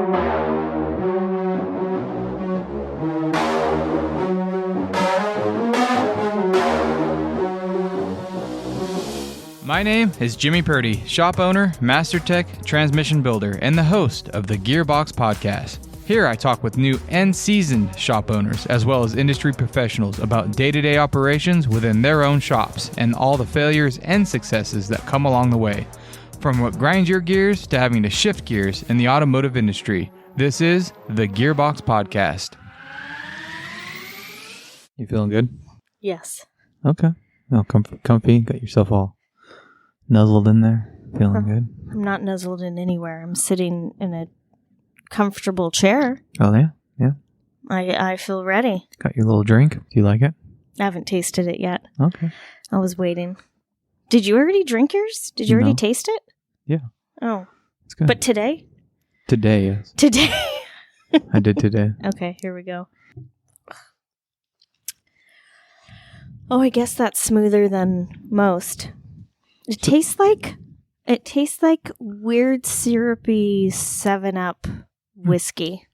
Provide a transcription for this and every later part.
My name is Jimmy Purdy, shop owner, master tech, transmission builder, and the host of the Gearbox Podcast. Here I talk with new and seasoned shop owners, as well as industry professionals about day-to-day operations within their own shops and all the failures and successes that come along the way. From what grinds your gears to having to shift gears in the automotive industry, this is the Gearbox Podcast. You feeling good? Yes. Okay. No, comfy. Got yourself all nuzzled in there. Feeling good? I'm not nuzzled in anywhere. I'm sitting in a comfortable chair. Oh, yeah? Yeah. I feel ready. Got your little drink? Do you like it? I haven't tasted it yet. Okay. I was waiting. Did you already drink yours? Did you already taste it? Yeah. Oh. It's good. But today? Today, yes. Today? I did today. Okay, here we go. Oh, I guess that's smoother than most. It tastes like weird syrupy 7-Up whiskey.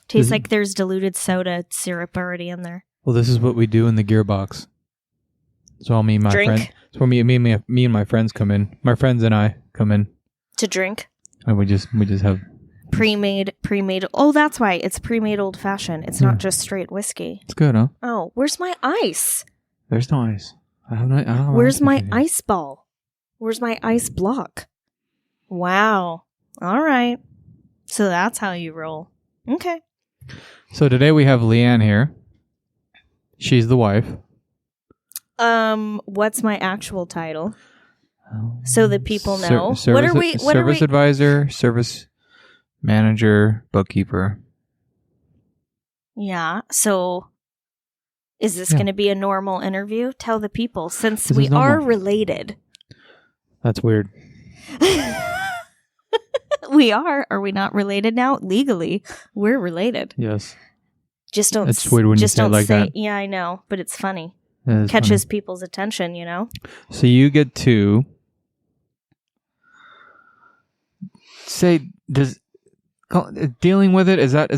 Tastes like there's diluted soda syrup already in there. Well, this is what we do in the Gearbox. So all me and my friends. So me and my friends come in. My friends and I come in to drink. And we just have pre-made. Oh, that's why it's pre-made old fashioned. It's not just straight whiskey. It's good, huh? Oh, where's my ice? There's no ice. I don't know. Where's my ice ball? Where's my ice block? Wow. All right. So that's how you roll. Okay. So today we have Leigh-Ann here. She's the wife. What's my actual title? So that people know. Service advisor, service manager, bookkeeper. Yeah. So is this going to be a normal interview? Tell the people, since we are related. That's weird. We are. Are we not related now? Legally, we're related. Yes. Just don't. It's weird when you say it like that. Yeah, I know, but it's funny. Catches people's attention, you know. So you get to say, dealing with it, is that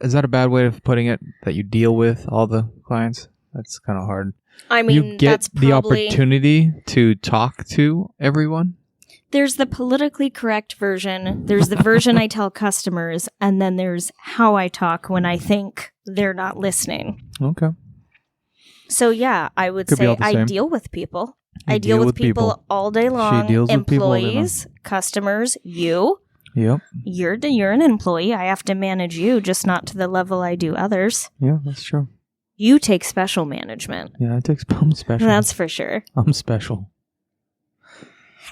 a bad way of putting it? That you deal with all the clients? That's kind of hard. I mean, you get the opportunity to talk to everyone. There's the politically correct version. There's the version I tell customers, and then there's how I talk when I think they're not listening. Okay. So yeah, I would say I deal with people. I deal with people all day long. She deals with people all day long. Employees, customers, you. Yep. You're an employee. I have to manage you, just not to the level I do others. Yeah, that's true. You take special management. Yeah, I'm special. That's for sure. I'm special.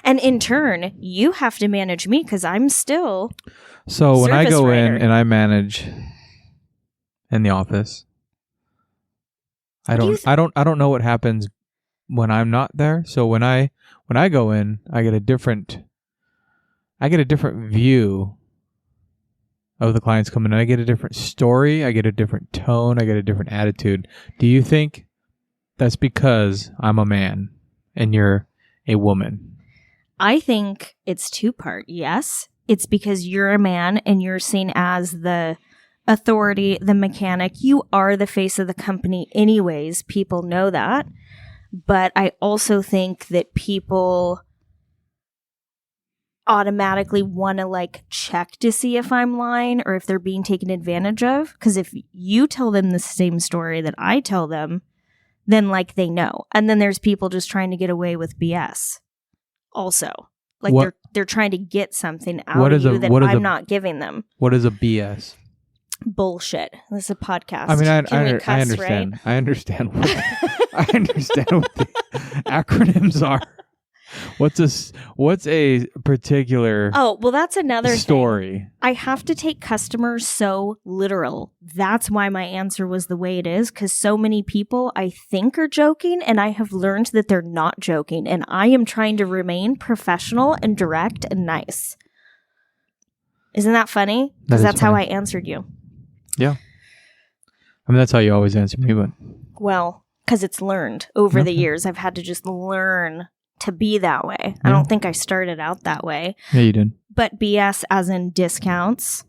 And in turn, you have to manage me because I'm still. So when I go in and I manage in the office, I don't know what happens when I'm not there. So when I go in, I get a different view of the clients coming in. I get a different story. I get a different tone. I get a different attitude. Do you think that's because I'm a man and you're a woman? I think it's two-part. Yes, it's because you're a man and you're seen as the authority, the mechanic. You are the face of the company anyways. People know that. But I also think that people automatically want to check to see if I'm lying or if they're being taken advantage of. Because if you tell them the same story that I tell them, then they know. And then there's people just trying to get away with BS. Also, they're trying to get something out of you that I'm not giving them. What is a BS? Bullshit. This is a podcast. I mean, I understand. Right? I understand. I understand what the acronyms are. What's a particular Oh, well, that's another story. Thing. I have to take customers so literal. That's why my answer was the way it is, because so many people I think are joking, and I have learned that they're not joking, and I am trying to remain professional and direct and nice. Isn't that funny? Because that's funny. How I answered you. Yeah. I mean, that's how you always answer me, but... Well, because it's learned over the years. I've had to just learn to be that way. Yeah. I don't think I started out that way. Yeah, you did. But BS as in discounts.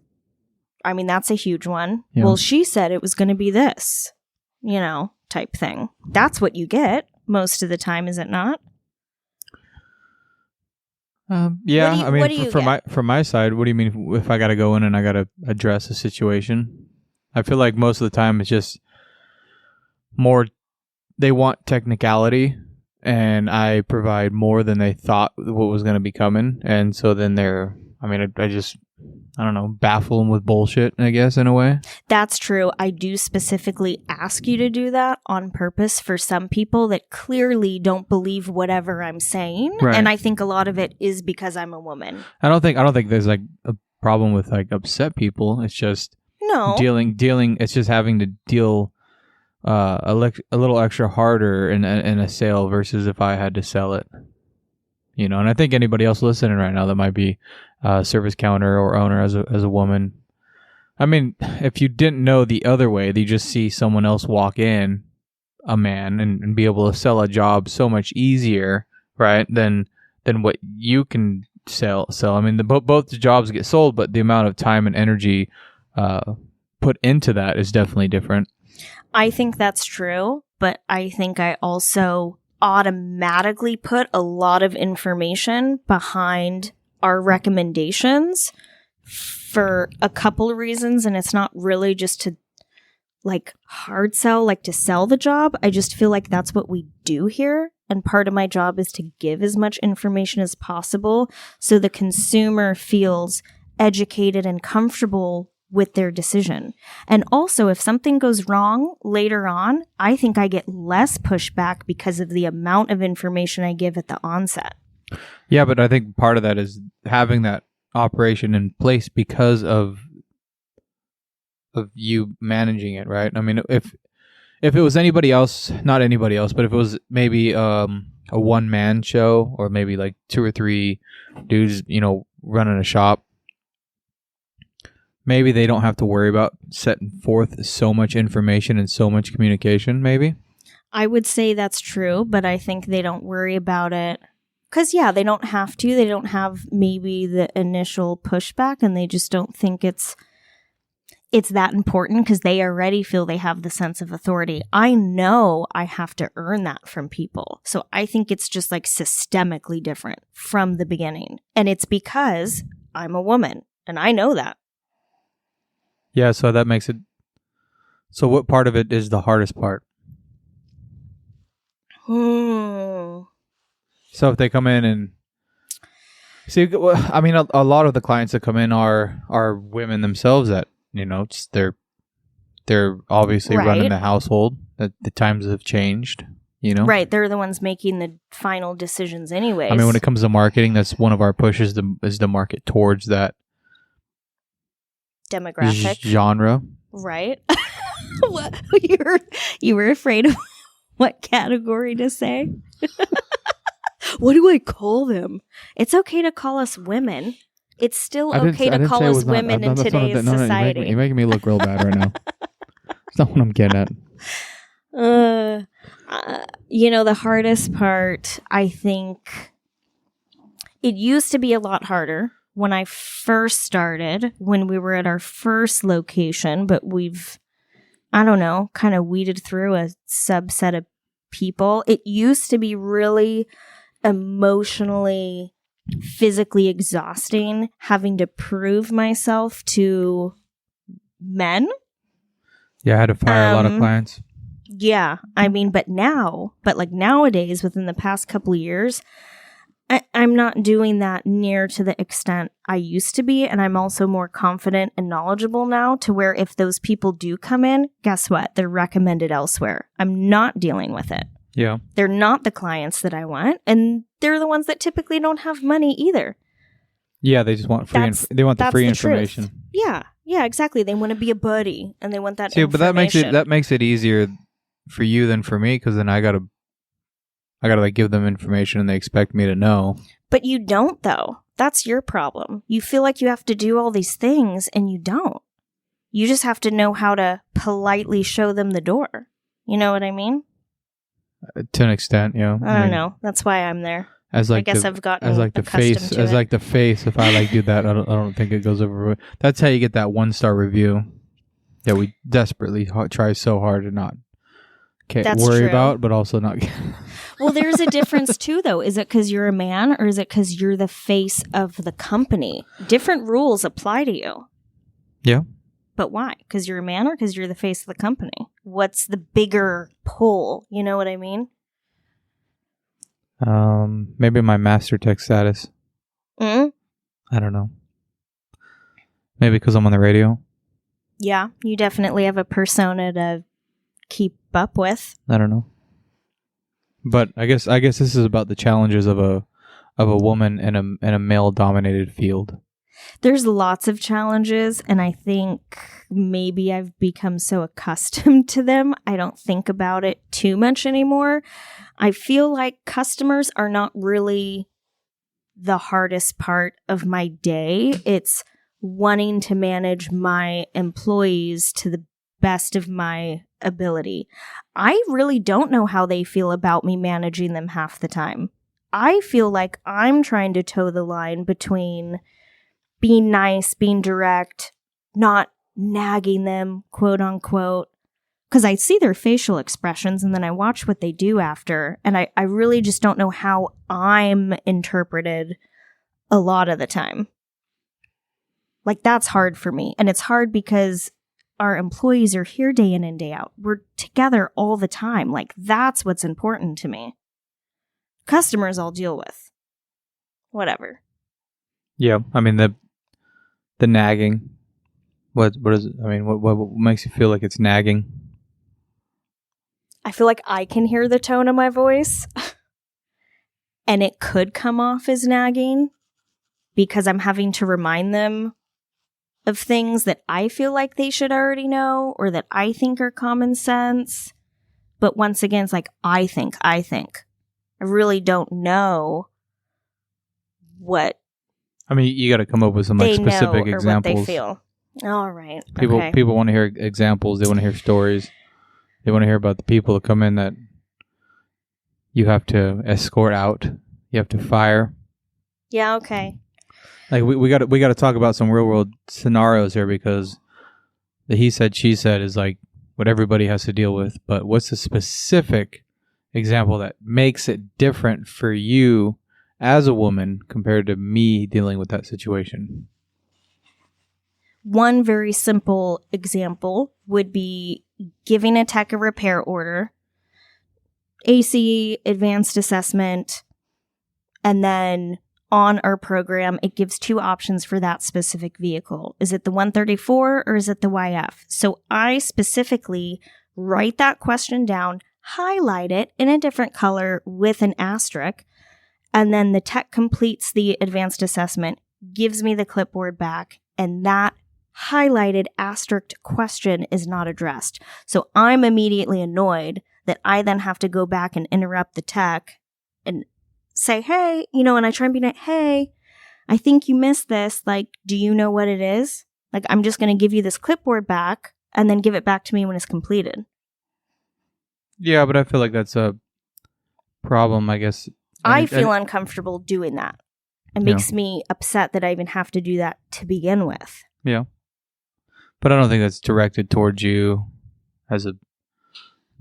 I mean, that's a huge one. Yeah. Well, she said it was going to be this, type thing. That's what you get most of the time, is it not? Yeah. From my side, what do you mean if I got to go in and I got to address a situation? I feel like most of the time it's just more, they want technicality, and I provide more than they thought what was going to be coming. And so then I don't know, baffle them with bullshit, I guess, in a way. That's true. I do specifically ask you to do that on purpose for some people that clearly don't believe whatever I'm saying. Right. And I think a lot of it is because I'm a woman. I don't think there's like a problem with like upset people. It's just dealing. It's just having to deal a little extra harder in a sale versus if I had to sell it. And I think anybody else listening right now that might be service counter or owner as a woman. I mean, if you didn't know the other way, you just see someone else walk in, a man, and be able to sell a job so much easier, right? Than what you can sell. I mean, both the jobs get sold, but the amount of time and energy put into that is definitely different. I think that's true, but I think I also automatically put a lot of information behind our recommendations for a couple of reasons, and it's not really just to like hard sell, like to sell the job. I just feel like that's what we do here, and part of my job is to give as much information as possible so the consumer feels educated and comfortable with their decision. And also, if something goes wrong later on, I think I get less pushback because of the amount of information I give at the onset. Yeah, but I think part of that is having that operation in place because of you managing it, right? I mean, if it was anybody else, not anybody else, but if it was maybe a one-man show or maybe like 2 or 3 dudes, running a shop, maybe they don't have to worry about setting forth so much information and so much communication, maybe. I would say that's true, but I think they don't worry about it because, they don't have to. They don't have maybe the initial pushback, and they just don't think it's that important because they already feel they have the sense of authority. I know I have to earn that from people. So I think it's just like systemically different from the beginning. And it's because I'm a woman, and I know that. Yeah, so that makes it... So what part of it is the hardest part? So if they come in and... See, I mean, a lot of the clients that come in are women themselves that, they're obviously running the household. That the times have changed, Right, they're the ones making the final decisions anyways. I mean, when it comes to marketing, that's one of our pushes is the market towards that demographic genre, right? What you were afraid of what category to say? What do I call them? It's okay to call us women. It's still okay to call us women in today's society. You're making me look real bad right now. That's not what I'm getting at. The hardest part, I think, it used to be a lot harder when I first started, when we were at our first location, but we've, kind of weeded through a subset of people. It used to be really emotionally, physically exhausting having to prove myself to men. Yeah, I had to fire a lot of clients. Yeah, I mean, but nowadays, within the past couple of years, I'm not doing that near to the extent I used to be, and I'm also more confident and knowledgeable now to where if those people do come in, guess what? They're recommended elsewhere. I'm not dealing with it. Yeah. They're not the clients that I want, and they're the ones that typically don't have money either. Yeah, they just want free the free information. Truth. Yeah, exactly. They want to be a buddy, and they want that information. But that makes it easier for you than for me, because then I gotta like give them information and they expect me to know. But you don't, though. That's your problem. You feel like you have to do all these things, and you don't. You just have to know how to politely show them the door. You know what I mean? To an extent, yeah. I don't know. That's why I'm there. As like I guess the, I've gotten as like the accustomed face, to as it. like the face. If I like do that, I don't think it goes over. That's how you get that 1-star review that we desperately try so hard to not That's worry true. about, but also not. Well, there's a difference too, though. Is it because you're a man, or is it because you're the face of the company? Different rules apply to you. Yeah. But why? Because you're a man, or because you're the face of the company? What's the bigger pull? You know what I mean? Maybe my master tech status. Mm? I don't know. Maybe because I'm on the radio. Yeah, you definitely have a persona to keep up with. I don't know. But I guess this is about the challenges of a woman in a male dominated field. There's lots of challenges, and I think maybe I've become so accustomed to them, I don't think about it too much anymore. I feel like customers are not really the hardest part of my day. It's wanting to manage my employees to the best of my ability. I really don't know how they feel about me managing them half the time. I feel like I'm trying to toe the line between being nice, being direct, not nagging them, quote unquote, because I see their facial expressions and then I watch what they do after. And I really just don't know how I'm interpreted a lot of the time. Like, that's hard for me. And it's hard because our employees are here day in and day out. We're together all the time. Like, that's what's important to me. Customers I'll deal with. Whatever. Yeah, I mean the nagging. What is it? I mean, what makes you feel like it's nagging? I feel like I can hear the tone of my voice, and it could come off as nagging because I'm having to remind them of things that I feel like they should already know or that I think are common sense. But once again, it's like, I think. I really don't know what I mean, you got to come up with some like they specific know or examples. what they feel. All right. People want to hear examples. They want to hear stories. They want to hear about the people that come in that you have to escort out. You have to fire. Yeah. Okay. Like we got to talk about some real world scenarios here, because the he said she said is like what everybody has to deal with. But what's the specific example that makes it different for you as a woman compared to me dealing with that situation? One very simple example would be giving a tech a repair order, AC, advanced assessment, and then on our program, it gives two options for that specific vehicle. Is it the 134 or is it the YF? So I specifically write that question down, highlight it in a different color with an asterisk, and then the tech completes the advanced assessment, gives me the clipboard back, and that highlighted asterisked question is not addressed. So I'm immediately annoyed that I then have to go back and interrupt the tech and say, hey, and I try and be like, hey, I think you missed this. Like, do you know what it is? Like, I'm just going to give you this clipboard back and then give it back to me when it's completed. Yeah, but I feel like that's a problem, I guess. I feel uncomfortable doing that. It makes me upset that I even have to do that to begin with. Yeah. But I don't think that's directed towards you as a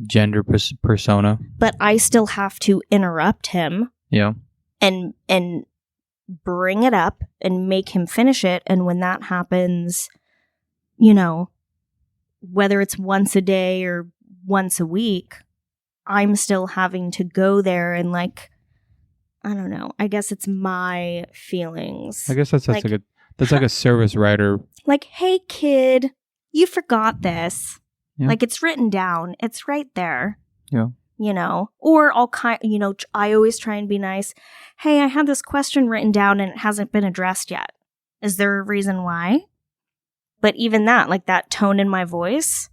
gender persona. But I still have to interrupt him. Yeah. And bring it up and make him finish it. And when that happens, whether it's once a day or once a week, I'm still having to go there and like, I don't know. I guess it's my feelings. I guess that's like a service writer. Like, hey kid, you forgot this. Yeah. Like, it's written down. It's right there. Yeah. Or I always try and be nice. Hey, I had this question written down and it hasn't been addressed yet. Is there a reason why? But even that, like that tone in my voice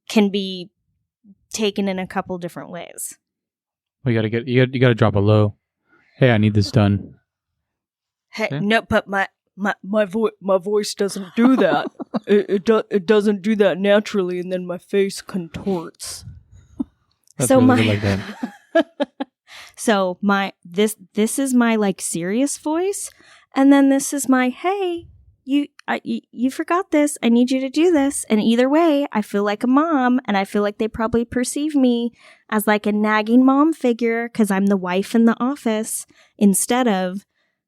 can be taken in a couple different ways. Well, you gotta drop a low. Hey, I need this done. Hey, yeah? No, but my voice doesn't do that. it doesn't do that naturally, and then my face contorts. That's so really good like that. So this is my like serious voice, and then this is my, hey, you forgot this. I need you to do this. And either way, I feel like a mom, and I feel like they probably perceive me as like a nagging mom figure because I'm the wife in the office instead of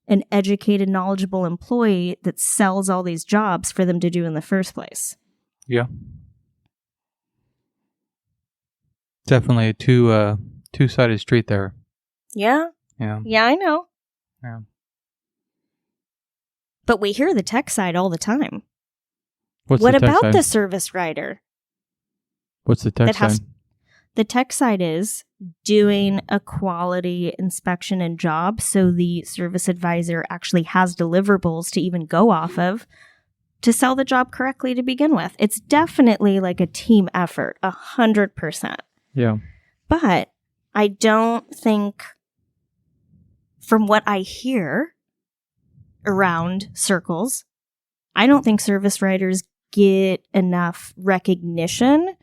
an educated, knowledgeable employee that sells all these jobs for them to do in the first place. Yeah. Definitely a two-sided street there. Yeah. Yeah. Yeah, I know. Yeah. But we hear the tech side all the time. What about side? the service writer? What's the tech side? The tech side is doing a quality inspection and job, so the service advisor actually has deliverables to even go off of to sell the job correctly to begin with. It's definitely like a team effort, 100%. Yeah. But I don't think, from what I hear around circles, I don't think service writers get enough recognition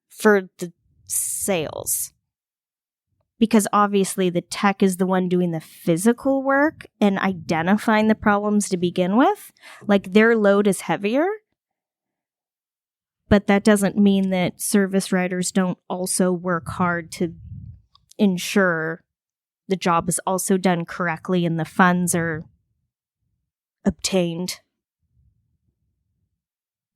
for the sales. Because obviously the tech is the one doing the physical work and identifying the problems to begin with. Like, their load is heavier. But that doesn't mean that service writers don't also work hard to ensure the job is also done correctly and the funds are obtained.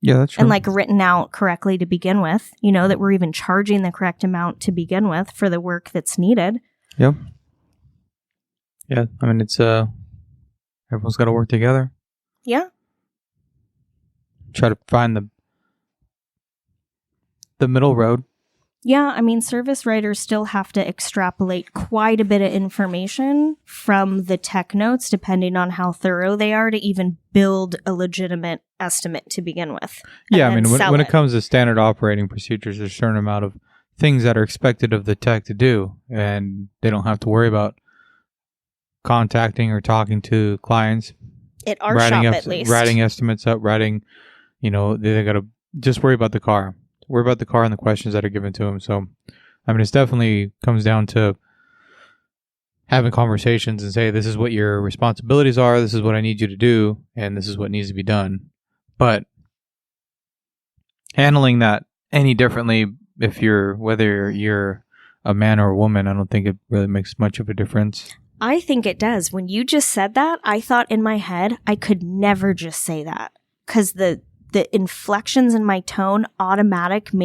Yeah, that's true. And like written out correctly to begin with, that we're even charging the correct amount to begin with for the work that's needed. Yep. Yeah, I mean, it's everyone's got to work together. Yeah. Try to find the middle road. Yeah, I mean, service writers still have to extrapolate quite a bit of information from the tech notes, depending on how thorough they are, to even build a legitimate estimate to begin with. Yeah, I mean, when it comes to standard operating procedures, there's a certain amount of things that are expected of the tech to do, and they don't have to worry about contacting or talking to clients. At our shop, at least. Writing estimates up, they got to just worry about the car. Worry about the car and the questions that are given to them. So, I mean, it's definitely comes down to having conversations and say, this is what your responsibilities are, this is what I need you to do, and this is what needs to be done. But handling that any differently, whether you're a man or a woman, I don't think it really makes much of a difference. I think it does. When you just said that, I thought in my head, I could never just say that, because the inflections in my tone automatically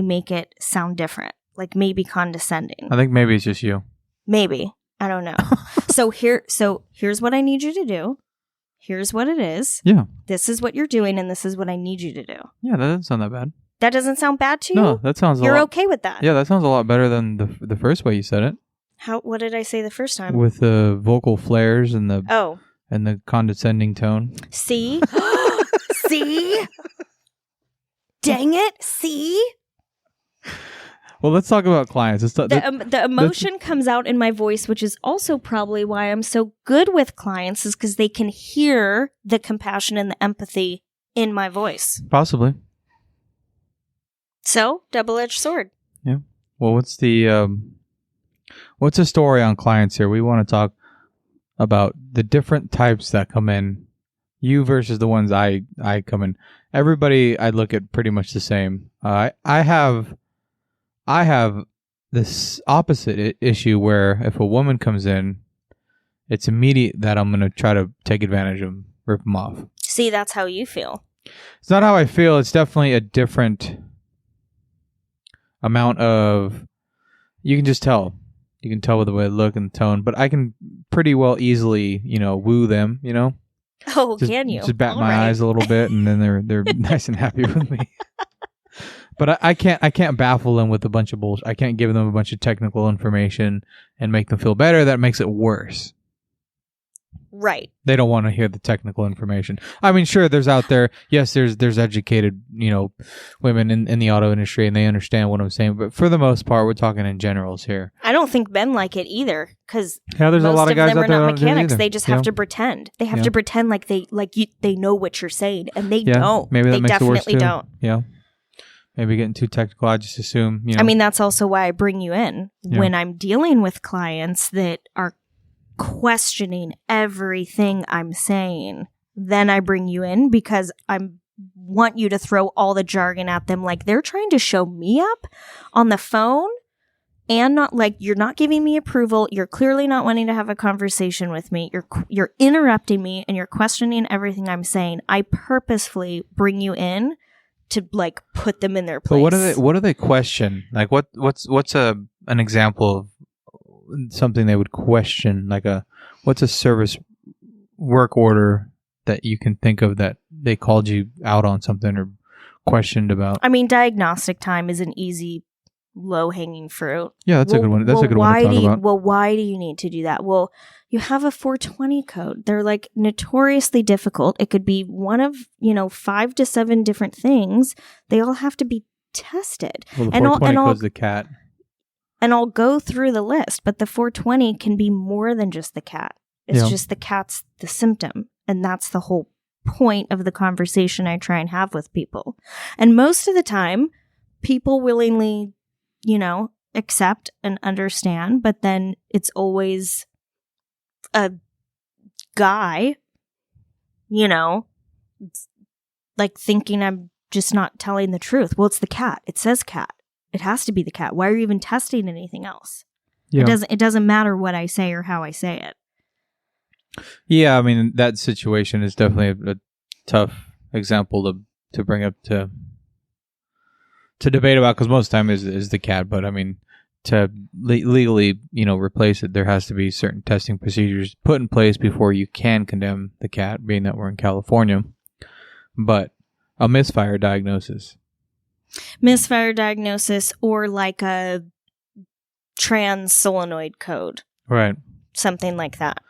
make it sound different, like maybe condescending. I think maybe it's just you. Maybe. I don't know. So here's what I need you to do. Here's what it is. Yeah. This is what you're doing, and this is what I need you to do. Yeah, that doesn't sound that bad. That doesn't sound bad to you? No, that sounds You're okay with that? Yeah, that sounds a lot better than the first way you said it. What did I say the first time? With the vocal flares and the condescending tone. See? See? Dang it. See? Well, let's talk about clients. The emotion comes out in my voice, which is also probably why I'm so good with clients, is because they can hear the compassion and the empathy in my voice. Possibly. So, double-edged sword. Yeah. Well, what's the story on clients here? We want to talk about the different types that come in. You versus the ones I come in. Everybody I look at pretty much the same. I have this opposite issue where if a woman comes in, it's immediate that I'm going to try to take advantage of them, rip them off. See, that's how you feel. It's not how I feel. It's definitely a different amount of... You can just tell. You can tell with the way they look and the tone. But I can pretty well easily, woo them, Oh, can you? Just bat my eyes a little bit, and then they're nice and happy with me. But I can't baffle them with a bunch of bullshit. I can't give them a bunch of technical information and make them feel better. That makes it worse. Right. They don't want to hear the technical information. I mean, sure, there's educated, women in the auto industry, and they understand what I'm saying. But for the most part, we're talking in generals here. I don't think men like it either, because there's a lot of guys them out are there not that don't do it mechanics. either. They just have to pretend. They have to pretend they know what you're saying, and they don't. Maybe that they makes it worse definitely too. don't. Yeah. maybe getting too technical. I just assume, I mean, that's also why I bring you in when I'm dealing with clients that are questioning everything I'm saying. Then I bring you in because I want you to throw all the jargon at them. Like they're trying to show me up on the phone and not like you're not giving me approval. You're clearly not wanting to have a conversation with me. You're interrupting me and you're questioning everything I'm saying. I purposefully bring you in to like put them in their place. But what do they question? Like what's an example of something they would question? Like what's a service work order that you can think of that they called you out on something or questioned about? I mean, diagnostic time is an easy low-hanging fruit. Yeah, that's a good one. That's a good one to talk about. Well, why do you need to do that? Well, you have a 420 code. They're like notoriously difficult. It could be one of, 5 to 7 different things. They all have to be tested. Well, the 420 code's the cat. And I'll go through the list, but the 420 can be more than just the cat. It's just the cat's the symptom. And that's the whole point of the conversation I try and have with people. And most of the time, people willingly accept and understand, but then it's always a guy, like thinking I'm just not telling the truth. Well, it's the cat. It says cat. It has to be the cat. Why are you even testing anything else? Yeah. It doesn't matter what I say or how I say it. Yeah, I mean, that situation is definitely a tough example to bring up to debate about, because most of the time is the cat. But I mean, to legally, replace it, there has to be certain testing procedures put in place before you can condemn the cat, being that we're in California. But a misfire diagnosis. Or like a trans solenoid code. Right. Something like that.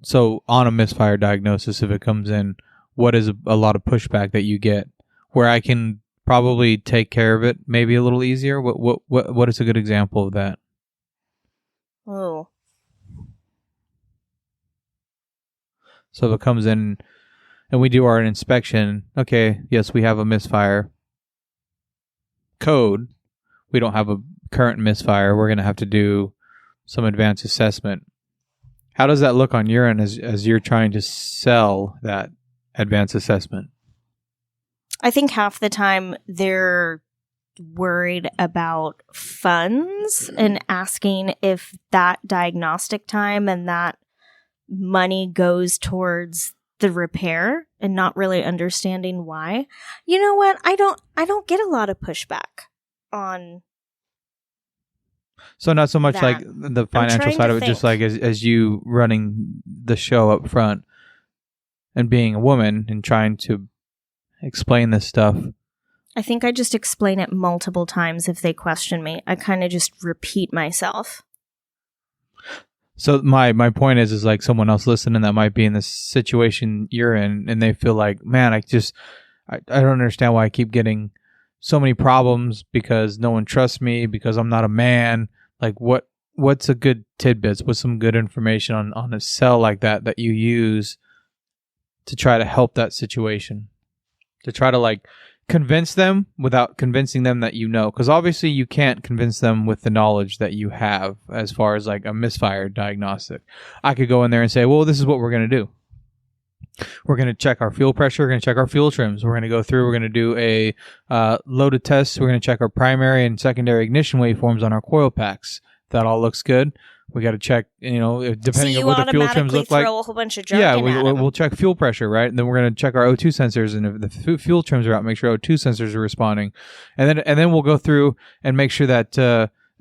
So on a misfire diagnosis, if it comes in, what is a lot of pushback that you get where I can probably take care of it maybe a little easier? What is a good example of that? Oh. So if it comes in and we do our inspection, okay, yes, we have a misfire code. We don't have a current misfire. We're going to have to do some advanced assessment. How does that look on your end as you're trying to sell that advanced assessment? I think half the time they're worried about funds and asking if that diagnostic time and that money goes towards the repair and not really understanding why. You know what? I don't get a lot of pushback on. So not so much like the financial side of it, just like as you running the show up front and being a woman and trying to explain this stuff. I think I just explain it multiple times if they question me. I kind of just repeat myself. So my point is like someone else listening that might be in the situation you're in and they feel like, man, I don't understand why I keep getting so many problems because no one trusts me, because I'm not a man. Like what's a good tidbits? What's some good information on a sell like that you use to try to help that situation? To try to like convince them without convincing them that because obviously you can't convince them with the knowledge that you have as far as like a misfire diagnostic. I could go in there and say, well, this is what we're going to do. We're going to check our fuel pressure. We're going to check our fuel trims. We're going to go through. We're going to do a loaded test. We're going to check our primary and secondary ignition waveforms on our coil packs. That all looks good. We got to check, depending on what the fuel trims look like. Throw a whole bunch of jargon we'll check fuel pressure, right? And then we're going to check our O2 sensors, and if the fuel trims are out, make sure O2 sensors are responding, and then we'll go through and make sure that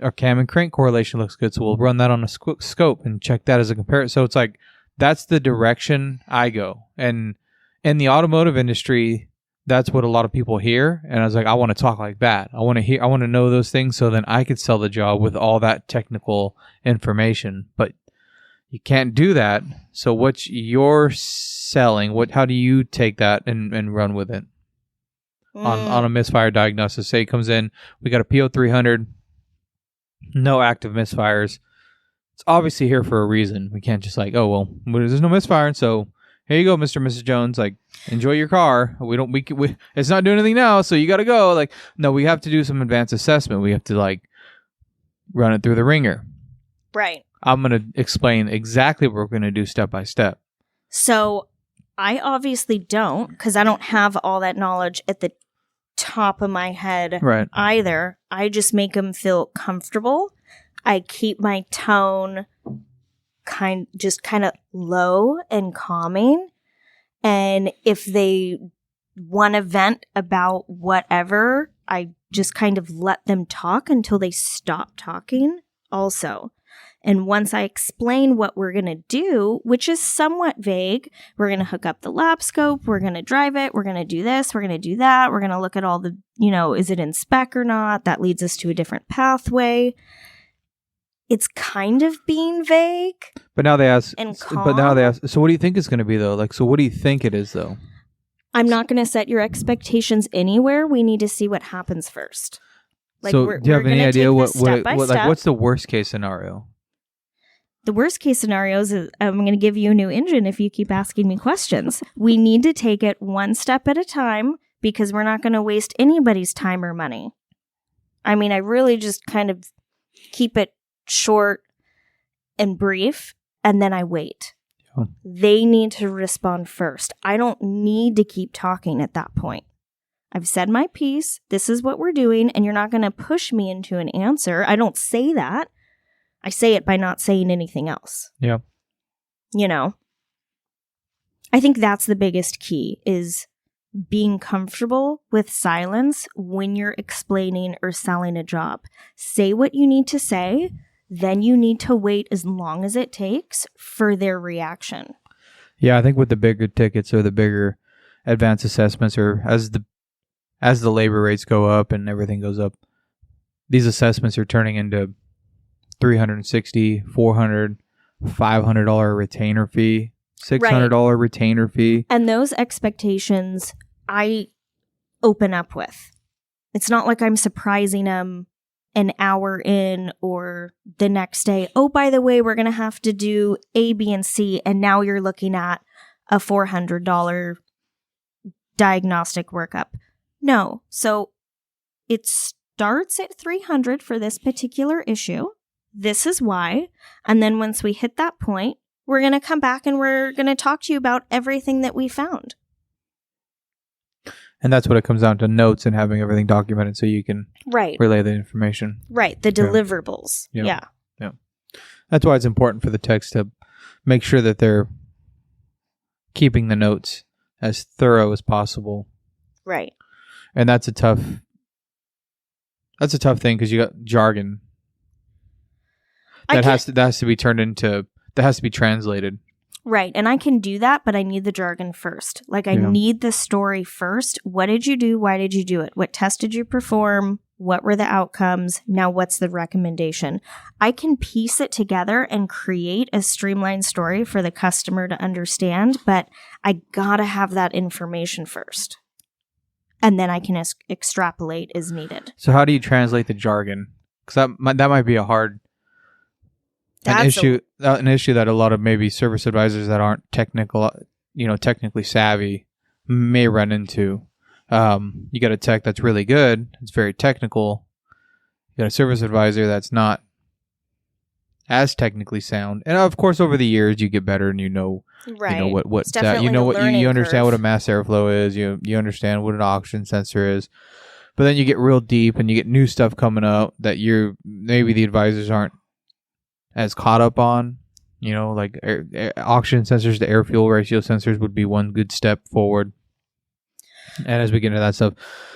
our cam and crank correlation looks good. So we'll run that on a scope and check that as a comparison. So it's like that's the direction I go, and in the automotive industry, that's what a lot of people hear. And I was like, I want to talk like that. I want to know those things so then I could sell the job with all that technical information. But you can't do that. So what's your selling? How do you take that and run with it on a misfire diagnosis? Say it comes in, we got a PO300, no active misfires. It's obviously here for a reason. We can't just like, oh, well, there's no misfire. So here you go, Mr. and Mrs. Jones. Like, enjoy your car. It's not doing anything now, so you got to go. Like, no, we have to do some advanced assessment. We have to like run it through the ringer. Right. I'm going to explain exactly what we're going to do step by step. So I obviously don't, because I don't have all that knowledge at the top of my head either. I just make them feel comfortable. I keep my tone kind of low and calming. And if they want to vent about whatever, I just kind of let them talk until they stop talking also. And once I explain what we're going to do, which is somewhat vague, we're going to hook up the lap scope, we're going to drive it, we're going to do this, we're going to do that, we're going to look at all the, is it in spec or not? That leads us to a different pathway. It's kind of being vague. But now they ask, calm. So what do you think it's going to be though? Like, so what do you think it is though? I'm not going to set your expectations anywhere. We need to see what happens first. Like, so do you have any idea what's the worst case scenario? The worst case scenario is I'm going to give you a new engine if you keep asking me questions. We need to take it one step at a time because we're not going to waste anybody's time or money. I mean, I really just kind of keep it short and brief, and then I wait. Oh. They need to respond first. I don't need to keep talking at that point. I've said my piece. This is what we're doing, and you're not going to push me into an answer. I don't say that. I say it by not saying anything else. Yeah. I think that's the biggest key is being comfortable with silence when you're explaining or selling a job. Say what you need to say, then you need to wait as long as it takes for their reaction. Yeah, I think with the bigger tickets or the bigger advanced assessments or as the labor rates go up and everything goes up, these assessments are turning into $360, $400, $500 retainer fee, $600 retainer fee. And those expectations I open up with. It's not like I'm surprising them an hour in or the next day. Oh, by the way, we're going to have to do A, B, and C. And now you're looking at a $400 diagnostic workup. No. So it starts at $300 for this particular issue. This is why. And then once we hit that point, we're going to come back and we're going to talk to you about everything that we found. And that's what it comes down to, notes and having everything documented so you can relay the information. Right. The deliverables. Yeah. That's why it's important for the techs to make sure that they're keeping the notes as thorough as possible. Right. And that's a tough thing because you got jargon. That has to be translated. Right. And I can do that, but I need the jargon first. Like I need the story first. What did you do? Why did you do it? What test did you perform? What were the outcomes? Now what's the recommendation? I can piece it together and create a streamlined story for the customer to understand, but I gotta have that information first. And then I can extrapolate as needed. So how do you translate the jargon? Because that might be an issue that a lot of maybe service advisors that aren't technically savvy may run into. You got a tech that's really good. It's very technical. You got a service advisor that's not as technically sound. And of course, over the years, you get better and you understand what a mass airflow is. You understand what an oxygen sensor is. But then you get real deep and you get new stuff coming up that maybe the advisors aren't as caught up on, like oxygen sensors to air fuel ratio sensors would be one good step forward. And as we get into that stuff,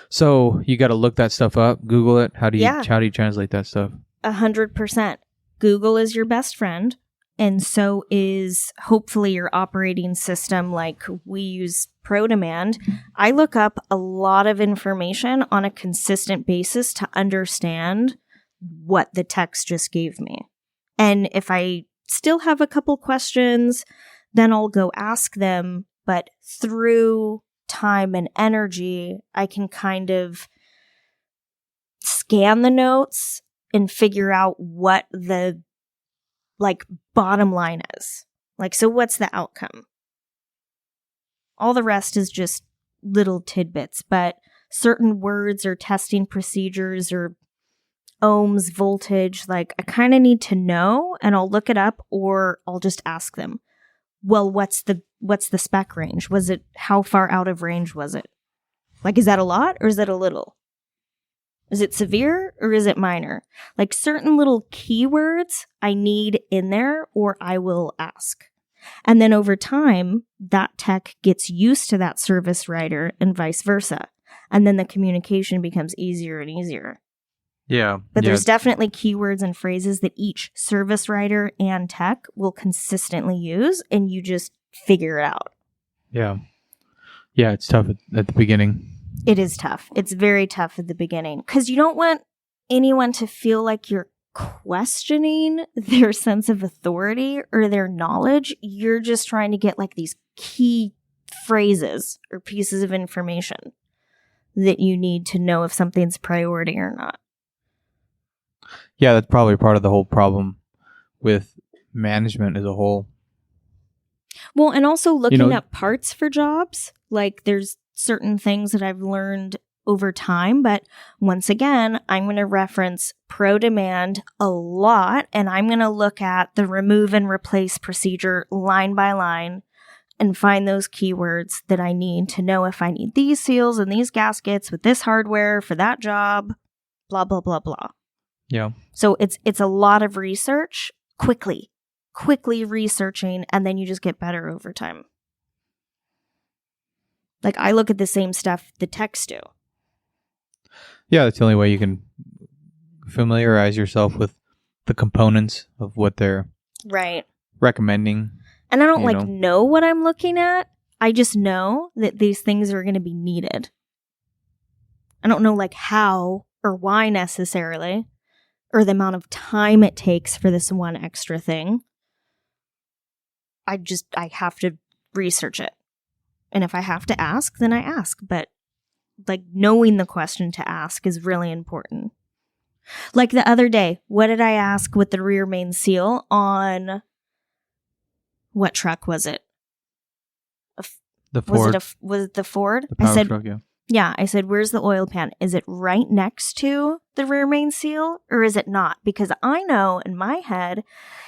so you got to look that stuff up, Google it. How do you translate that stuff? 100%. Google is your best friend, and so is hopefully your operating system. Like we use ProDemand. I look up a lot of information on a consistent basis to understand what the text just gave me. And if I still have a couple questions, then I'll go ask them. But through time and energy, I can kind of scan the notes and figure out what the bottom line is. So what's the outcome? All the rest is just little tidbits, but certain words or testing procedures or ohms, voltage, like I kind of need to know, and I'll look it up or I'll just ask them. Well, what's the spec range? Was it, how far out of range was it? Like, is that a lot or is that a little? Is it severe or is it minor? Like certain little keywords I need in there or I will ask. And then over time, that tech gets used to that service writer and vice versa. And then the communication becomes easier and easier. Yeah. But there's definitely keywords and phrases that each service writer and tech will consistently use, and you just figure it out. Yeah. Yeah, it's tough at the beginning. It is tough. It's very tough at the beginning because you don't want anyone to feel like you're questioning their sense of authority or their knowledge. You're just trying to get like these key phrases or pieces of information that you need to know if something's priority or not. Yeah, that's probably part of the whole problem with management as a whole. Well, and also looking up parts for jobs. Like there's certain things that I've learned over time, but once again, I'm going to reference ProDemand a lot, and I'm going to look at the remove and replace procedure line by line and find those keywords that I need to know if I need these seals and these gaskets with this hardware for that job, blah, blah, blah, blah. Yeah. So it's a lot of research, quickly researching, and then you just get better over time. Like I look at the same stuff the techs do. Yeah, that's the only way you can familiarize yourself with the components of what they're recommending. And I don't know what I'm looking at. I just know that these things are going to be needed. I don't know like how or why necessarily, or the amount of time it takes for this one extra thing. I have to research it. And if I have to ask, then I ask. But like knowing the question to ask is really important. Like the other day, what did I ask with the rear main seal on, what truck was it? The Ford. Was it the Ford? The power truck, yeah. Yeah, I said, where's the oil pan? Is it right next to the rear main seal or is it not? Because I know in my head,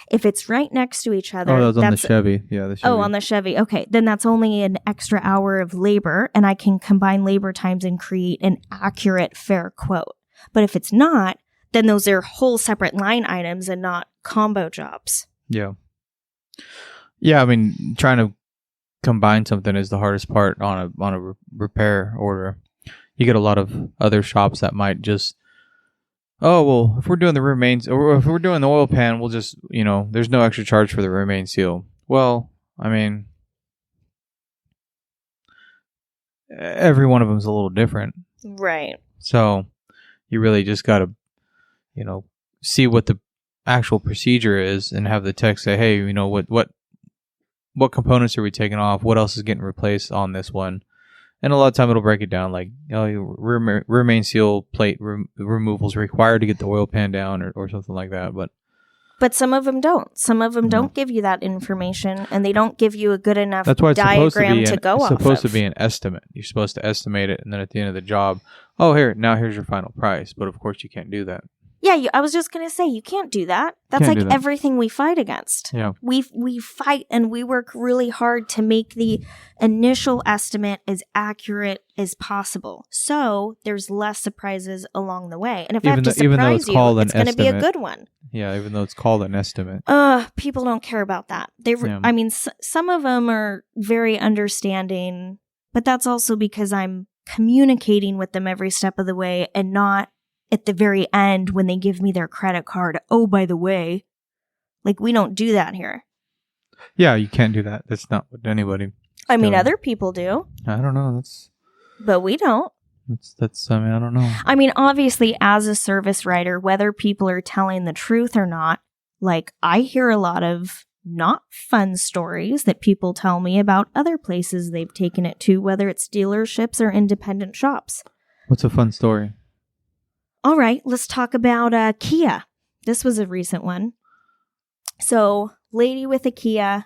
if it's right next to each other. Oh, that was on the Chevy. Yeah, the Chevy. Oh, on the Chevy. Okay, then that's only an extra hour of labor, and I can combine labor times and create an accurate, fair quote. But if it's not, then those are whole separate line items and not combo jobs. Yeah. Yeah, I mean, trying to combine something is the hardest part on a repair order. You get a lot of other shops that might just, oh, well, if we're doing the rear mains, or if we're doing the oil pan, we'll just, there's no extra charge for the rear main seal. Well, I mean, every one of them is a little different. Right. So you really just got to, see what the actual procedure is and have the tech say, hey, what components are we taking off? What else is getting replaced on this one? And a lot of time it'll break it down like, rear main seal plate removals required to get the oil pan down or something like that. But some of them don't. Some of them don't give you that information, and they don't give you a good enough that's why it's diagram to go off of. It's supposed to be an estimate. You're supposed to estimate it, and then at the end of the job, here's your final price. But of course you can't do that. Yeah, I was just going to say, you can't do that. That's like everything we fight against. Yeah. We fight and we work really hard to make the initial estimate as accurate as possible. So there's less surprises along the way. And if I have to surprise you, it's going to be a good one. Yeah, even though it's called an estimate. People don't care about that. I mean, some of them are very understanding, but that's also because I'm communicating with them every step of the way and not at the very end when they give me their credit card. Oh, by the way, like we don't do that here. Yeah, you can't do that. That's not what anybody. I mean, other people do. I don't know. But we don't. I mean, I don't know. I mean, obviously, as a service writer, whether people are telling the truth or not, like I hear a lot of not fun stories that people tell me about other places they've taken it to, whether it's dealerships or independent shops. What's a fun story? All right, let's talk about Kia. This was a recent one. So, lady with a Kia,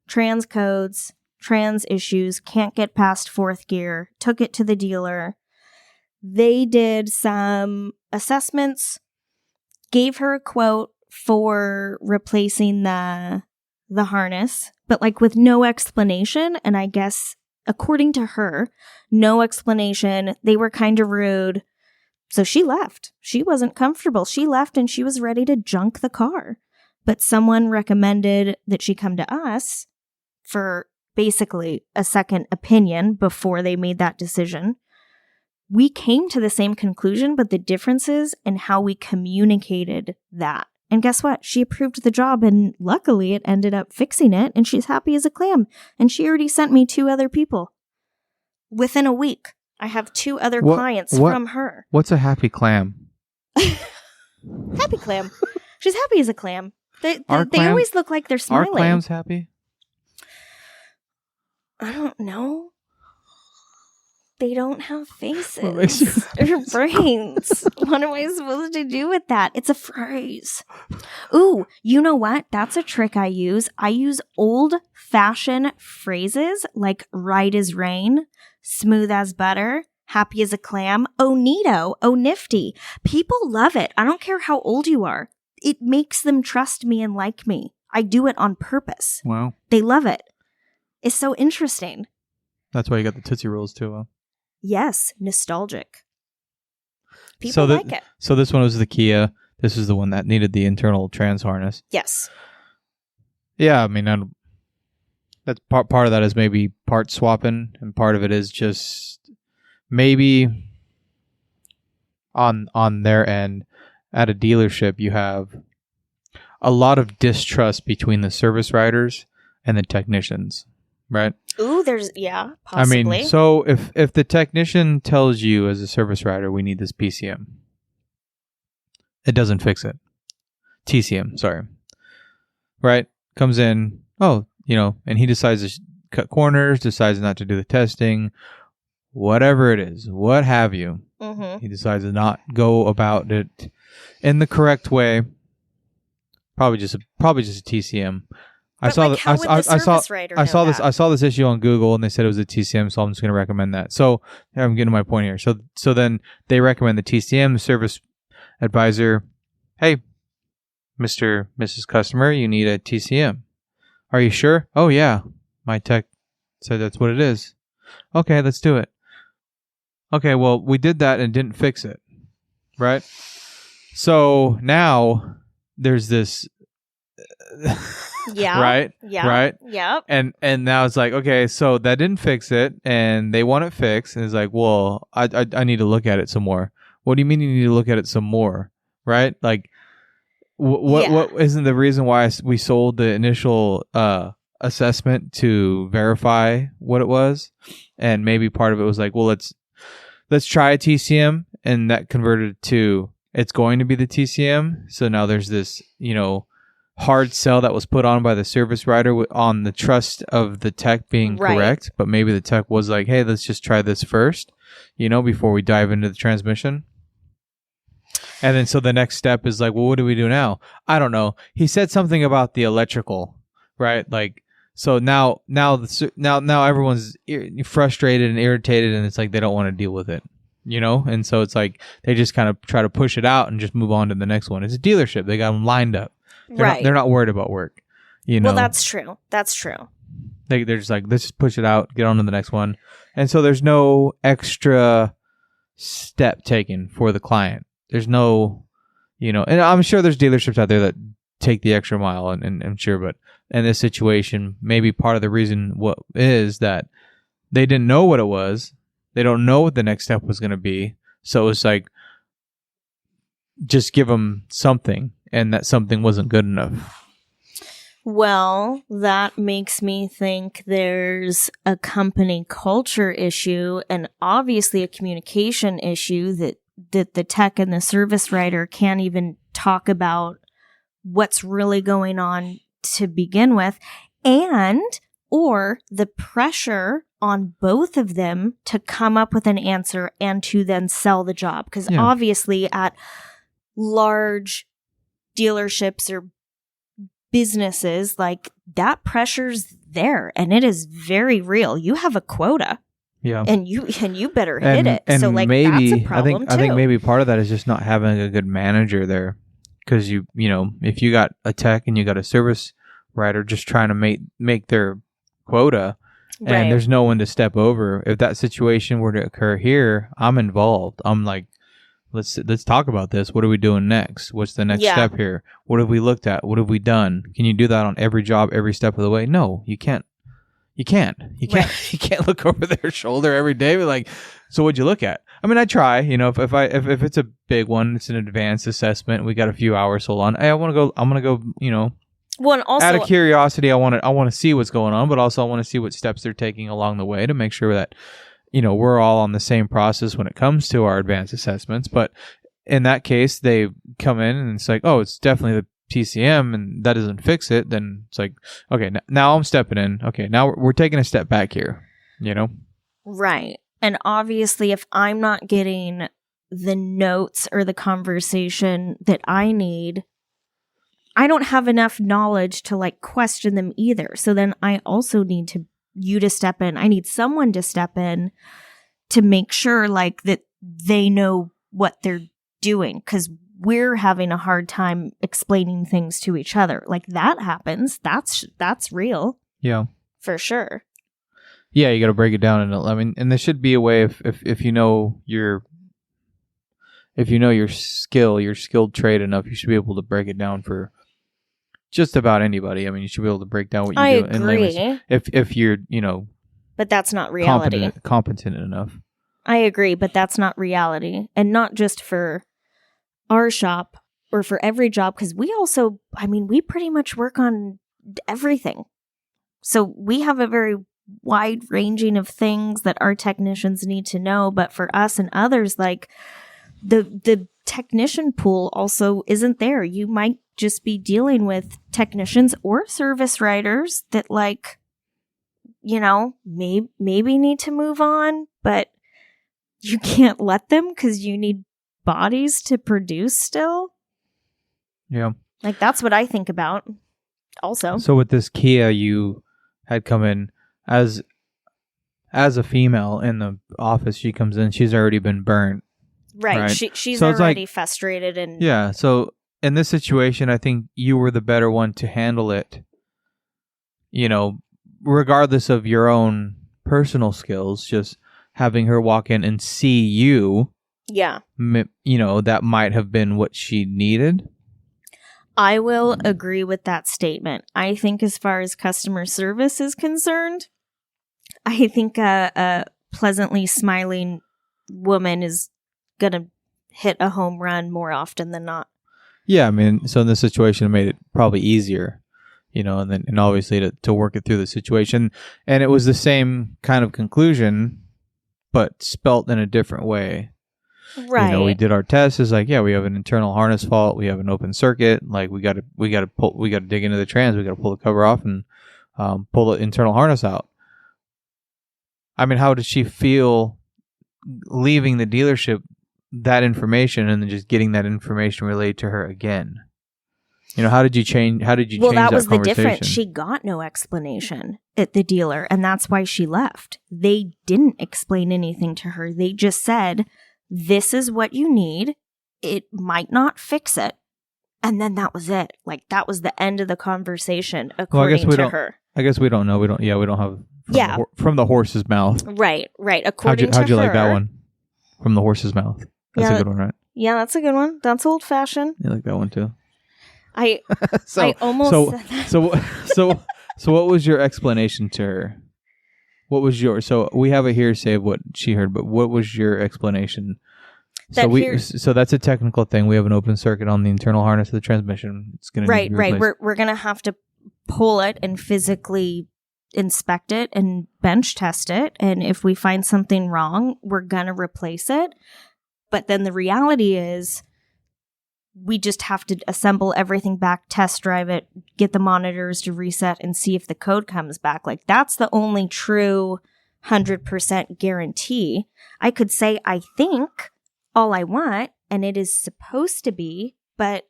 transcodes, trans issues, can't get past fourth gear, took it to the dealer. They did some assessments, gave her a quote for replacing the harness, but like with no explanation. And I guess, according to her, no explanation. They were kind of rude. So she left. She wasn't comfortable. She left and she was ready to junk the car. But someone recommended that she come to us for basically a second opinion before they made that decision. We came to the same conclusion, but the difference is in how we communicated that. And guess what? She approved the job, and luckily it ended up fixing it, and she's happy as a clam. And she already sent me 2 other people. Within a week, I have 2 other clients from her. What's a happy clam? Happy clam. She's happy as a clam. They always look like they're smiling. Are clams happy? I don't know. They don't have faces or brains. What am I supposed to do with that? It's a phrase. Ooh, you know what? That's a trick I use. I use old-fashioned phrases like right as rain, smooth as butter, happy as a clam, oh neato, oh nifty. People love it. I don't care how old you are. It makes them trust me and like me. I do it on purpose. Wow. They love it. It's so interesting. That's why you got the Tootsie Rolls too, huh? Yes, nostalgic. People like it. So this one was the Kia. This is the one that needed the internal trans harness. Yes. Yeah, I mean, that's part of that is maybe part swapping, and part of it is just maybe on their end at a dealership you have a lot of distrust between the service writers and the technicians, right? Ooh, possibly. I mean, so if the technician tells you as a service writer, we need this PCM, it doesn't fix it. TCM, sorry. Right? Comes in, and he decides to cut corners, decides not to do the testing, whatever it is, what have you. Mm-hmm. He decides to not go about it in the correct way. Probably just a TCM. I saw this issue on Google, and they said it was a TCM, so I'm just going to recommend that. So I'm getting to my point here. So then they recommend the TCM. The service advisor, hey, Mrs. Customer, you need a TCM. Are you sure? Oh yeah, my tech said that's what it is. Okay, let's do it. Okay, well, we did that and didn't fix it, right? So now there's this. Yeah. Right? Yeah. Right? Yep. And now it's like, okay, so that didn't fix it, and they want it fixed, and it's like, well, I need to look at it some more. What do you mean you need to look at it some more? Right? Like, what isn't the reason why we sold the initial assessment to verify what it was? And maybe part of it was like, well, let's try a TCM, and that converted to it's going to be the TCM. So now there's this, hard sell that was put on by the service writer on the trust of the tech being correct, but maybe the tech was like, hey, let's just try this first, before we dive into the transmission. And then so the next step is like, well, what do we do now? I don't know. He said something about the electrical, right? Like, so now everyone's frustrated and irritated, and it's like they don't want to deal with it, And so it's like they just kind of try to push it out and just move on to the next one. It's a dealership. They got them lined up. They're not worried about work, Well, that's true. They're just like, let's just push it out, get on to the next one. And so there's no extra step taken for the client. There's no, and I'm sure there's dealerships out there that take the extra mile, and I'm sure, but in this situation, maybe part of the reason what is that they didn't know what it was. They don't know what the next step was going to be. So it's like, just give them something. And that something wasn't good enough. Well, that makes me think there's a company culture issue and obviously a communication issue that the tech and the service writer can't even talk about what's really going on to begin with, or the pressure on both of them to come up with an answer and to then sell the job. Because obviously at large dealerships or businesses, like that pressure's there and it is very real. You have a quota. Yeah. And you better hit it. And so like maybe, that's a problem I think maybe part of that is just not having a good manager there. Because you know, if you got a tech and you got a service writer just trying to make their quota, and there's no one to step over. If that situation were to occur here, I'm involved. I'm like, let's talk about this. What are we doing next? What's the next step here? What have we looked at? What have we done? Can you do that on every job, every step of the way? No, you can't. You can't. You can't look over their shoulder every day. But like, so what'd you look at? I mean, I try. You know, if it's a big one, it's an advanced assessment. We got a few hours. Hold on. Hey, I'm gonna go. You know. Well, and also, out of curiosity, I want to see what's going on, but also I want to see what steps they're taking along the way to make sure that, you know, we're all on the same process when it comes to our advanced assessments. But in that case, they come in and it's like, oh, it's definitely the TCM, and that doesn't fix it. Then it's like, okay, now I'm stepping in. Okay, now we're taking a step back here. You know, right? And obviously, if I'm not getting the notes or the conversation that I need, I don't have enough knowledge to like question them either. So then I also need you to step in. I need someone to step in to make sure like that they know what they're doing, because we're having a hard time explaining things to each other. Like that happens. That's real. Yeah, for sure. Yeah, you got to break it down, and there should be a way if you know your skilled trade enough, you should be able to break it down for just about anybody. I mean, you should be able to break down what you do in layman's, if you're, you know, but that's not reality. Competent enough. I agree, but that's not reality, and not just for our shop or for every job, because we pretty much work on everything. So we have a very wide ranging of things that our technicians need to know, but for us and others, like the technician pool also isn't there. You might just be dealing with technicians or service writers that, like, you know, maybe need to move on, but you can't let them because you need bodies to produce still. Yeah. Like, that's what I think about also. So with this Kia, you had come in as a female in the office. She comes in, she's already been burnt. Right. She's so already frustrated. And yeah. So in this situation, I think you were the better one to handle it, you know, regardless of your own personal skills, just having her walk in and see you. Yeah. You know, that might have been what she needed. I will agree with that statement. I think as far as customer service is concerned, I think a pleasantly smiling woman is going to hit a home run more often than not. Yeah, I mean, so in this situation, it made it probably easier, you know, and obviously to work it through the situation. And it was the same kind of conclusion, but spelt in a different way. Right. You know, we did our tests. It's like, yeah, we have an internal harness fault. We have an open circuit. Like we got to dig into the trans. We got to pull the cover off and pull the internal harness out. I mean, how did she feel leaving the dealership, that information, and then just getting that information relayed to her again? You know, how did you change that conversation? Well, that was the difference. She got no explanation at the dealer, and that's why she left. They didn't explain anything to her. They just said, this is what you need. It might not fix it. And then that was it. Like, that was the end of the conversation, according to her. I guess we don't know. We don't have from the horse's mouth. Right. According to her. How'd you like that one? From the horse's mouth. That's a good one, right? Yeah, that's a good one. That's old fashioned. You like that one too? I almost said that. So what was your explanation to her? What was so we have a hearsay of what she heard, but what was your explanation? So that's a technical thing. We have an open circuit on the internal harness of the transmission. It's going to right. We're going to have to pull it and physically inspect it and bench test it. And if we find something wrong, we're going to replace it. But then the reality is, we just have to assemble everything back, test drive it, get the monitors to reset, and see if the code comes back. Like, that's the only true 100% guarantee. I could say I think all I want, and it is supposed to be, but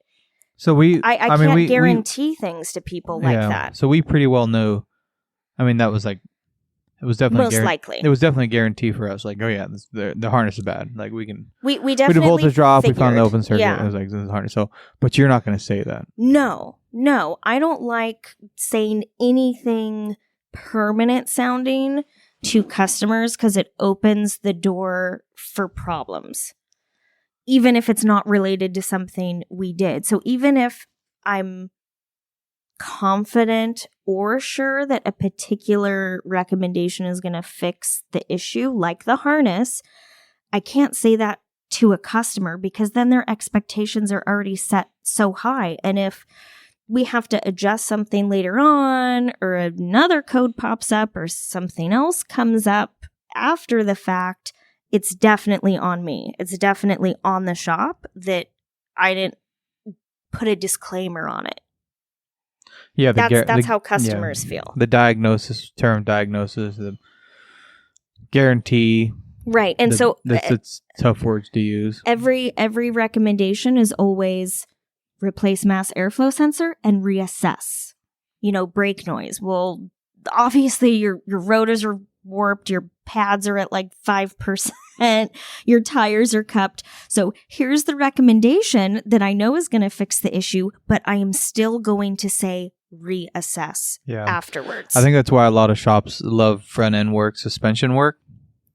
So I can't guarantee things to people like that. So we pretty well know. I mean, that was like, it was definitely most likely. It was definitely a guarantee for us. Like, oh yeah, the harness is bad. Like we can. We did definitely voltage drop. figured. We found the open circuit. Yeah. It was like, this is harness. So, but you're not going to say that. No, I don't like saying anything permanent sounding to customers because it opens the door for problems, even if it's not related to something we did. So even if I'm confident or sure that a particular recommendation is going to fix the issue, like the harness, I can't say that to a customer because then their expectations are already set so high. And if we have to adjust something later on, or another code pops up, or something else comes up after the fact, it's definitely on me. It's definitely on the shop that I didn't put a disclaimer on it. Yeah, that's how customers feel. The term diagnosis, the guarantee. Right. And so it's tough words to use. Every recommendation is always replace mass airflow sensor and reassess. Brake noise. Well, obviously your rotors are warped, your pads are at like 5%, your tires are cupped. So here's the recommendation that I know is going to fix the issue, but I am still going to say reassess afterwards. I think that's why a lot of shops love front end work, suspension work,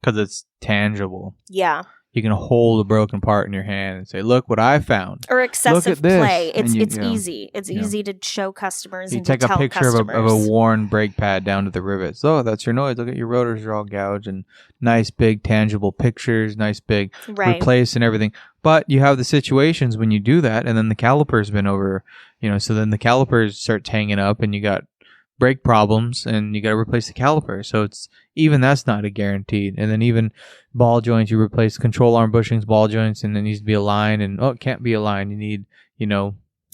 because it's tangible. Yeah. You can hold a broken part in your hand and say, look what I found. Or excessive play. It's easy. It's easy to show customers and to tell customers. You take a picture of a worn brake pad down to the rivets. Oh, that's your noise. Look at your rotors are all gouged, and nice big tangible pictures, nice big replace and everything. But you have the situations when you do that, and then the caliper's been over, so then the calipers start hanging up and you got brake problems and you got to replace the caliper. So that's not a guaranteed. And then even ball joints, you replace control arm bushings, ball joints, and it needs to be aligned, and it can't be aligned. You need, it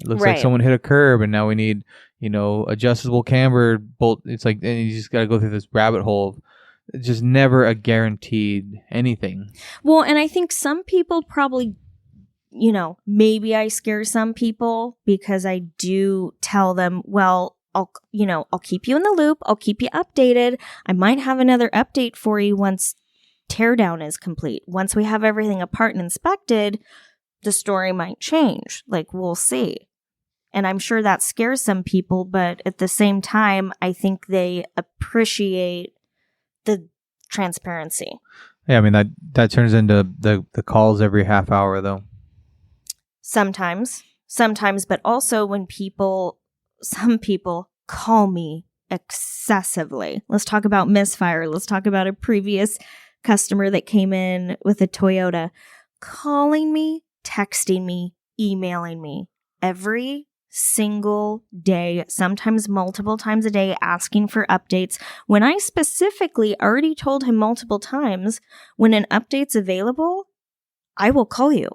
looks like someone hit a curb, and now we need, adjustable camber bolt. It's like, and you just got to go through this rabbit hole. It's just never a guaranteed anything. Well, and I think some people probably, maybe I scare some people because I do tell them, well, I'll keep you in the loop. I'll keep you updated. I might have another update for you once teardown is complete. Once we have everything apart and inspected, the story might change. Like, we'll see. And I'm sure that scares some people, but at the same time, I think they appreciate the transparency. Yeah, I mean, that turns into the calls every half hour, though. Sometimes, but also when some people call me excessively. Let's talk about misfire. Let's talk about a previous customer that came in with a Toyota, calling me, texting me, emailing me every single day, sometimes multiple times a day, asking for updates. When I specifically already told him multiple times, when an update's available, I will call you.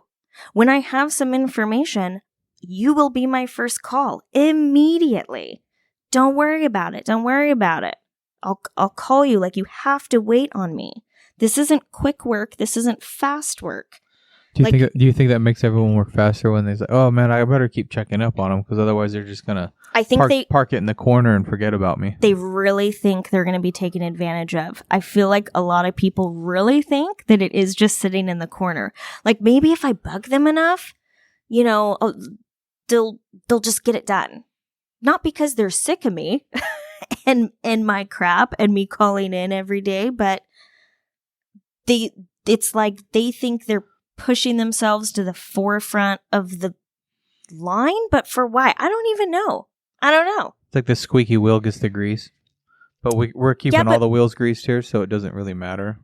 When I have some information, you will be my first call immediately. Don't worry about it. I'll call you. Like, you have to wait on me. This isn't quick work. This isn't fast work. Do you think that makes everyone work faster when they're like, oh man, I better keep checking up on them, because otherwise they're just gonna park it in the corner and forget about me. They really think they're gonna be taken advantage of. I feel like a lot of people really think that it is just sitting in the corner. Like, maybe if I bug them enough, they'll just get it done. Not because they're sick of me and my crap and me calling in every day, but it's like they think they're pushing themselves to the forefront of the line, but for why? I don't even know. I don't know. It's like the squeaky wheel gets the grease, but we're keeping all the wheels greased here, so it doesn't really matter.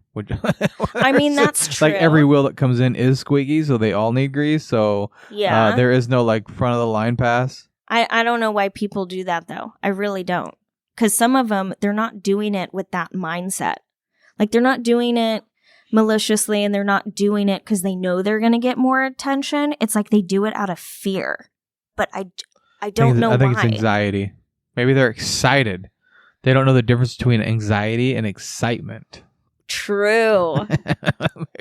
I mean, that's true. Like, every wheel that comes in is squeaky, so they all need grease. So there is no like front of the line pass. I don't know why people do that, though. I really don't. Because some of them, they're not doing it with that mindset. Like, they're not doing it maliciously, and they're not doing it because they know they're going to get more attention. It's like they do it out of fear. But I don't know why. I think it's anxiety. Maybe they're excited. They don't know the difference between anxiety and excitement. True.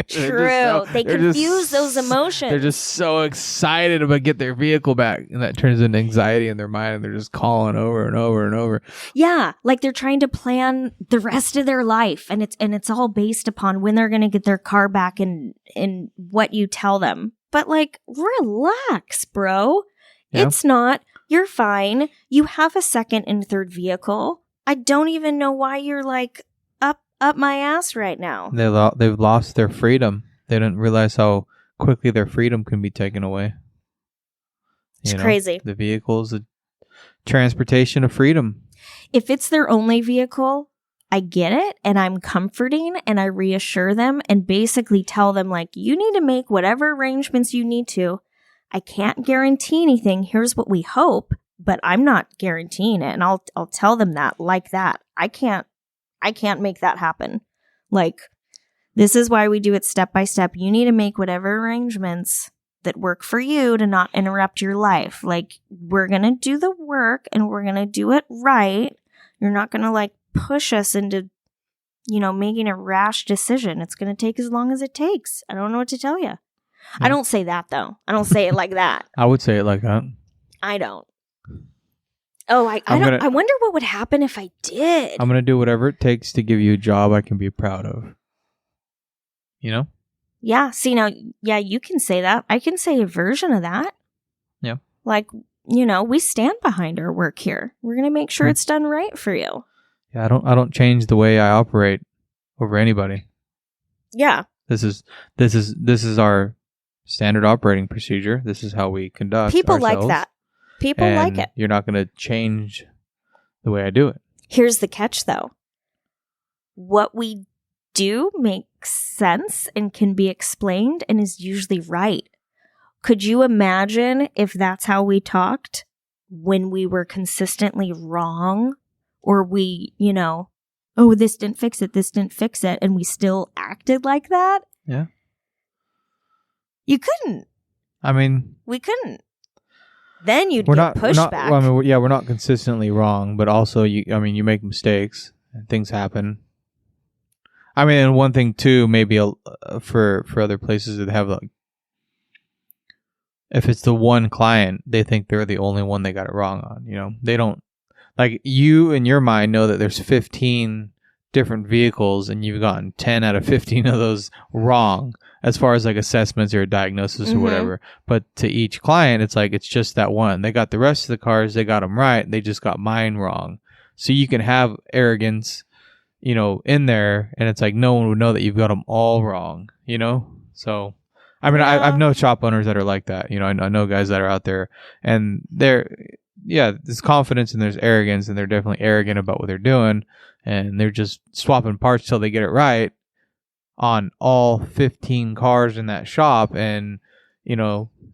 They confuse those emotions. They're just so excited about get their vehicle back, and that turns into anxiety in their mind, and they're just calling over and over and over. Yeah, like they're trying to plan the rest of their life, and it's all based upon when they're going to get their car back and what you tell them. But like, relax, bro. Yeah. It's not. You're fine. You have a second and third vehicle. I don't even know why you're like up my ass right now. They've lost their freedom. They didn't realize how quickly their freedom can be taken away. It's crazy. The vehicle is a transportation of freedom. If it's their only vehicle, I get it, and I'm comforting, and I reassure them and basically tell them, like, you need to make whatever arrangements you need to. I can't guarantee anything. Here's what we hope, but I'm not guaranteeing it, and I'll tell them that like that. I can't make that happen. Like, this is why we do it step by step. You need to make whatever arrangements that work for you to not interrupt your life. Like, we're going to do the work and we're going to do it right. You're not going to like push us into, making a rash decision. It's going to take as long as it takes. I don't know what to tell you. Yeah. I don't say that though. I don't say it like that. I would say it like that. I don't. Oh, I wonder what would happen if I did. I'm going to do whatever it takes to give you a job I can be proud of. Yeah. See, now, yeah, you can say that. I can say a version of that. Yeah. Like, we stand behind our work here. We're going to make sure it's done right for you. Yeah, I don't change the way I operate over anybody. Yeah. This is our standard operating procedure. This is how we conduct People ourselves. like that. People like it. You're not going to change the way I do it. Here's the catch, though. What we do makes sense and can be explained and is usually right. Could you imagine if that's how we talked when we were consistently wrong? Or we, oh, this didn't fix it, and we still acted like that? Yeah. You couldn't. I mean... We couldn't. Then you'd get pushback. We're not consistently wrong, but also, you make mistakes and things happen. I mean, and one thing too, maybe for other places that have like, if it's the one client, they think they're the only one they got it wrong on. They don't, like, you in your mind know that there's 15 different vehicles and you've gotten 10 out of 15 of those wrong as far as like assessments or diagnosis or whatever. But to each client, it's like, it's just that one. They got the rest of the cars, they got them right. They just got mine wrong. So you can have arrogance, in there, and it's like no one would know that you've got them all wrong, So, I mean, yeah. I've known shop owners that are like that. I know guys that are out there, and there's confidence and there's arrogance, and they're definitely arrogant about what they're doing, and they're just swapping parts till they get it right on all 15 cars in that shop, and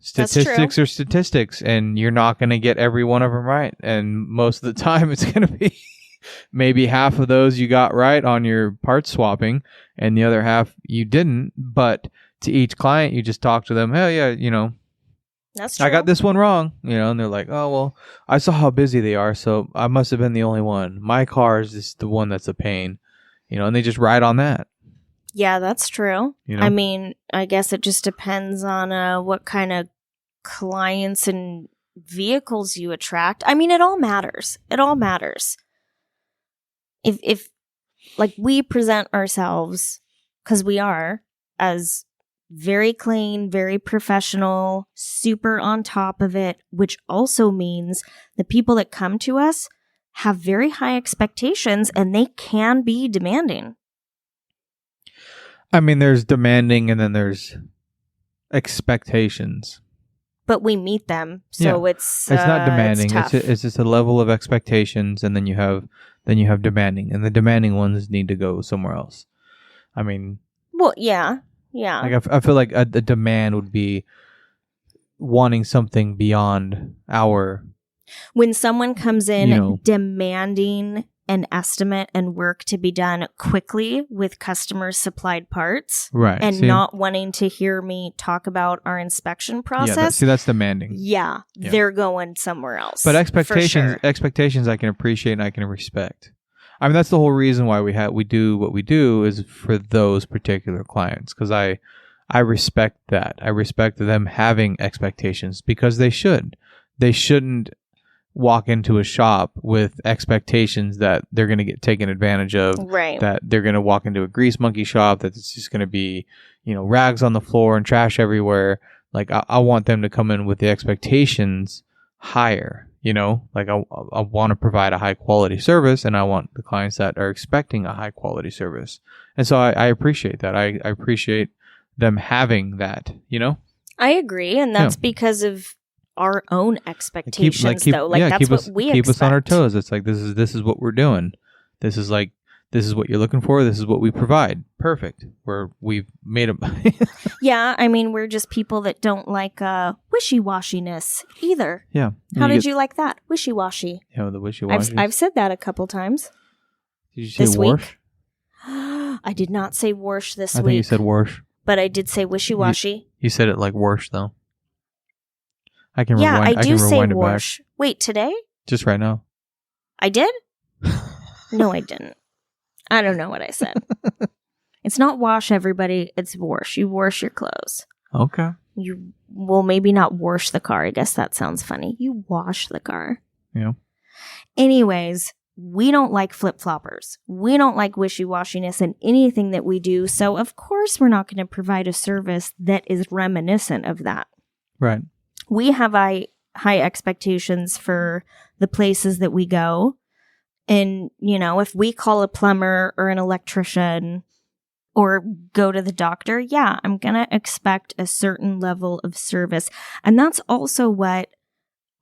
statistics are statistics, and you're not going to get every one of them right, and most of the time it's going to be maybe half of those you got right on your part swapping, and the other half you didn't. But to each client, you just talk to them, hell yeah, that's true. I got this one wrong, and they're like, oh, well, I saw how busy they are, so I must have been the only one. My car is just the one that's a pain, and they just ride on that. Yeah, that's true. I mean, I guess it just depends on what kind of clients and vehicles you attract. I mean, it all matters. It all matters. If like, we present ourselves, because we are, as very clean, very professional, super on top of it, which also means the people that come to us have very high expectations, and they can be demanding. I mean, there's demanding and then there's expectations. But we meet them, so it's not demanding. It's just a level of expectations, and then you have demanding, and the demanding ones need to go somewhere else. I mean, well, yeah. Like I feel like a demand would be wanting something beyond our. When someone comes in demanding an estimate and work to be done quickly with customer supplied parts, right? And not wanting to hear me talk about our inspection process. That's demanding. Yeah, they're going somewhere else. But expectations I can appreciate and I can respect. I mean, that's the whole reason why we do what we do is for those particular clients, because I respect that. I respect them having expectations because they should. They shouldn't walk into a shop with expectations that they're going to get taken advantage of, right? That they're going to walk into a grease monkey shop, that it's just going to be, rags on the floor and trash everywhere. Like I want them to come in with the expectations higher, like I want to provide a high quality service, and I want the clients that are expecting a high quality service. And so I appreciate that. I appreciate them having that, I agree. And that's because of our own expectations, though. Like that's what we expect. Keep us on our toes. It's like, this is what we're doing. This is what you're looking for. This is what we provide. Perfect. We've made them. Yeah. I mean, we're just people that don't like wishy-washiness either. Yeah. How did you like that? Wishy-washy. Yeah, the wishy-washy. I've said that a couple times. Did you say this warsh? Week. I did not say warsh this week. I think you said warsh. But I did say wishy-washy. You said it like warsh, though. I can rewind. I do say warsh. Wait, today? Just right now. I did? No, I didn't. I don't know what I said. It's not wash, everybody. It's wash. You wash your clothes. Okay. Maybe not wash the car. I guess that sounds funny. You wash the car. Yeah. Anyways, we don't like flip-floppers. We don't like wishy-washiness in anything that we do. So, of course, we're not going to provide a service that is reminiscent of that. Right. We have high expectations for the places that we go. And, if we call a plumber or an electrician or go to the doctor, yeah, I'm going to expect a certain level of service. And that's also what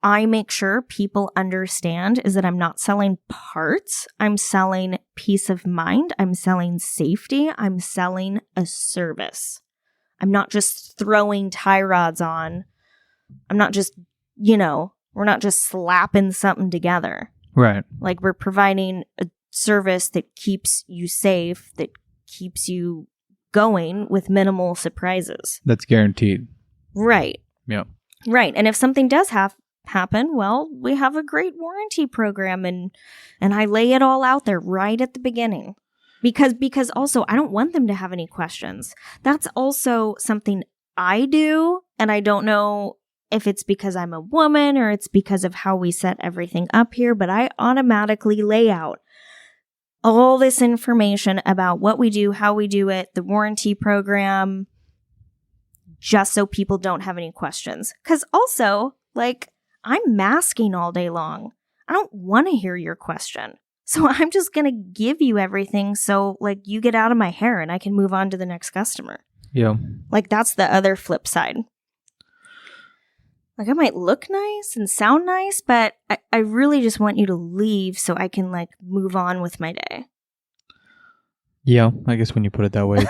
I make sure people understand, is that I'm not selling parts. I'm selling peace of mind. I'm selling safety. I'm selling a service. I'm not just throwing tie rods on. I'm not just, we're not just slapping something together. Right. Like, we're providing a service that keeps you safe, that keeps you going with minimal surprises. That's guaranteed. Right. Yeah. Right. And if something does happen, well, we have a great warranty program, and I lay it all out there right at the beginning. Because also, I don't want them to have any questions. That's also something I do, and I don't know if it's because I'm a woman or it's because of how we set everything up here, but I automatically lay out all this information about what we do, how we do it, the warranty program, just so people don't have any questions. Because also, I'm masking all day long. I don't want to hear your question. So I'm just going to give you everything so, you get out of my hair and I can move on to the next customer. Yeah. That's the other flip side. I might look nice and sound nice, but I really just want you to leave so I can, move on with my day. Yeah, I guess when you put it that way.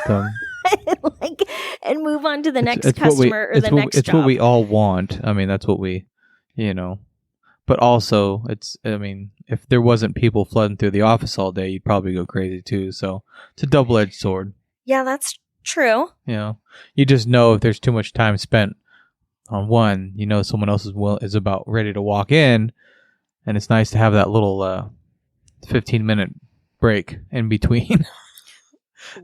And move on to the next customer or the next job. It's what we all want. I mean, that's what we, But also, if there wasn't people flooding through the office all day, you'd probably go crazy too. So it's a double-edged sword. Yeah, that's true. You just know if there's too much time spent on one, someone else is about ready to walk in, and it's nice to have that little 15-minute break in between.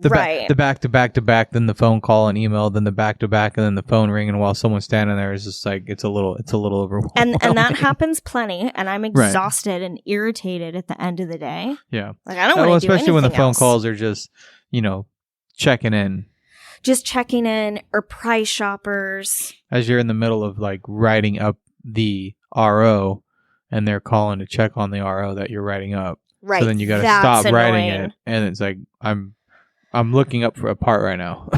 the back to back, then the phone call and email, then the back to back, and then the phone ringing while someone's standing there is just it's a little overwhelming. And that happens plenty, and I'm exhausted and irritated at the end of the day. Yeah, I don't want to do anything especially when the phone else. Calls are just checking in. Just checking in, or price shoppers. As you're in the middle of writing up the RO, and they're calling to check on the RO that you're writing up. Right. So then you got to stop writing it, and it's I'm looking up for a part right now.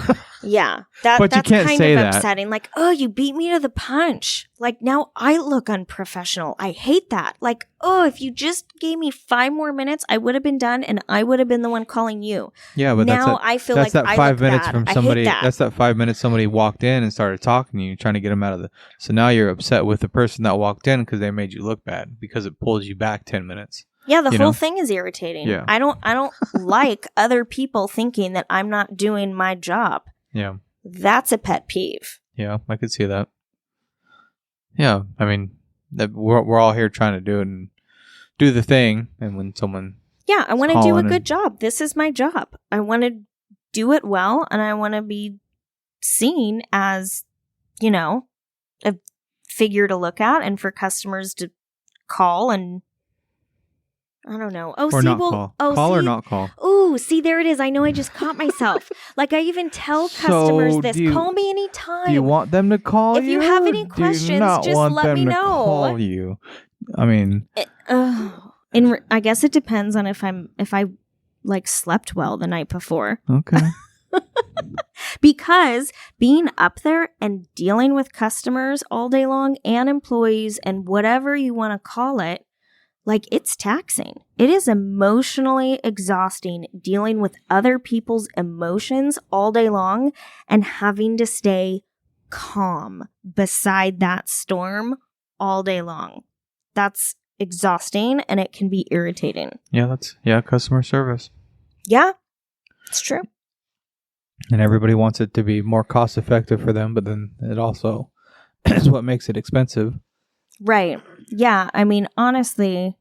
Yeah. But that's you can't kind say of that. upsetting. You beat me to the punch. Now I look unprofessional. I hate that. If you just gave me 5 more minutes, I would have been done, and I would have been the one calling you. Yeah, but now I feel that's like that I 5 look minutes bad. from I somebody. hate that. That's that 5 minutes somebody walked in and started talking to you, trying to get them out of the. So now you're upset with the person that walked in because they made you look bad because it pulled you back 10 minutes. Yeah, the whole thing is irritating. Yeah. I don't like other people thinking that I'm not doing my job. Yeah. That's a pet peeve. Yeah, I could see that. Yeah, we're all here trying to do it and do the thing, and when someone Yeah, I want to do a calling good job. This is my job. I want to do it well, and I want to be seen as, you know, a figure to look at, and for customers to call and I don't know. Oh, Or see, not well, call. oh, Call see, or not call. Ooh, see, there it is. I know I just caught myself. Like, I even tell customers So this. do you- Call me anytime. Do you want them to call If you have any or do questions, you not just want let them me to know. Call you. I mean, I guess it depends on if I like slept well the night before. okay. Because being up there and dealing with customers all day long and employees and whatever you want to call it, like, it's taxing. It is emotionally exhausting dealing with other people's emotions all day long and having to stay calm beside that storm all day long. That's exhausting and it can be irritating. Yeah, customer service. Yeah, it's true. And everybody wants it to be more cost effective for them, but then it also is what makes it expensive. Right. Yeah. I mean, honestly,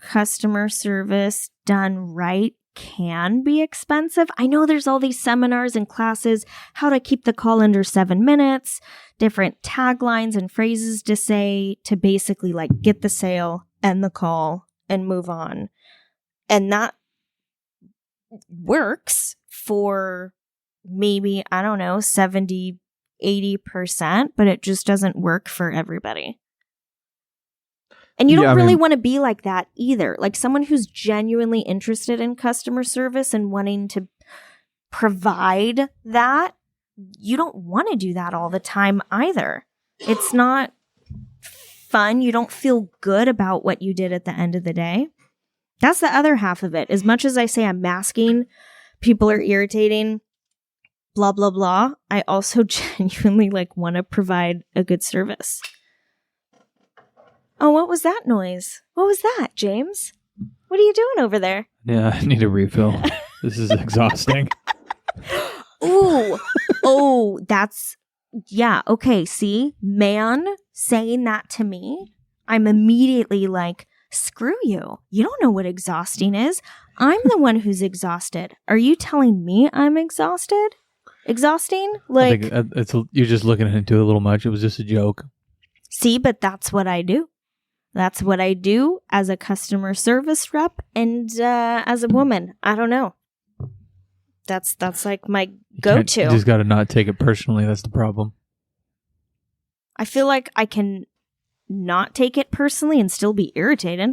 customer service done right can be expensive. I know there's all these seminars and classes, how to keep the call under 7 minutes, different taglines and phrases to say to basically like get the sale, end the call, and move on. And that works for maybe, I don't know, 70, 80%, but it just doesn't work for everybody. And you don't really want to be like that either. Like someone who's genuinely interested in customer service and wanting to provide that, you don't want to do that all the time either. It's not fun. You don't feel good about what you did at the end of the day. That's the other half of it. As much as I say I'm masking, people are irritating, blah, blah, blah, I also genuinely like want to provide a good service. Oh, what was that noise? What was that, James? What are you doing over there? Yeah, I need a refill. This is exhausting. Ooh. Oh, that's... Yeah, okay, see? Man saying that to me, I'm immediately like, screw you. You don't know what exhausting is. I'm the one who's exhausted. Are you telling me I'm exhausted? Exhausting? Like... I think you're just looking into it a little much. It was just a joke. See, but that's what I do. That's what I do as a customer service rep and as a woman. I don't know. That's like my go-to. You just got to not take it personally. That's the problem. I feel like I can not take it personally and still be irritated.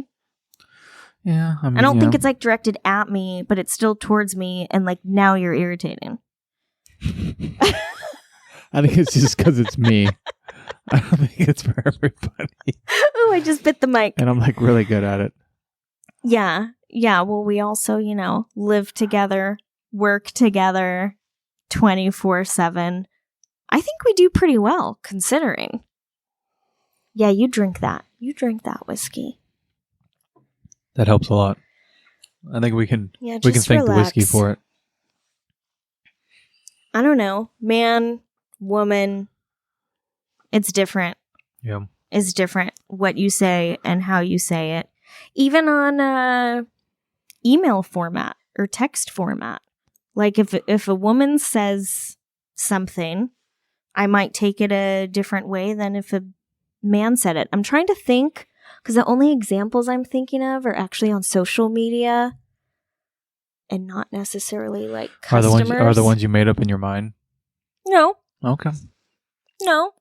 Yeah, I mean, I don't think it's like directed at me, but it's still towards me and like, now you're irritating. I think it's just because it's me. I don't think it's for everybody. Oh, I just bit the mic. And I'm like really good at it. Yeah. Yeah. Well, we also, live together, work together 24/7. I think we do pretty well considering. Yeah, you drink that. You drink that whiskey. That helps a lot. I think we can thank the whiskey for it. I don't know. Man, woman, it's different. Yeah. It's different what you say and how you say it. Even on email format or text format. Like if a woman says something, I might take it a different way than if a man said it. I'm trying to think, because the only examples I'm thinking of are actually on social media and not necessarily like customers. Are the ones you made up in your mind? No. Okay. No.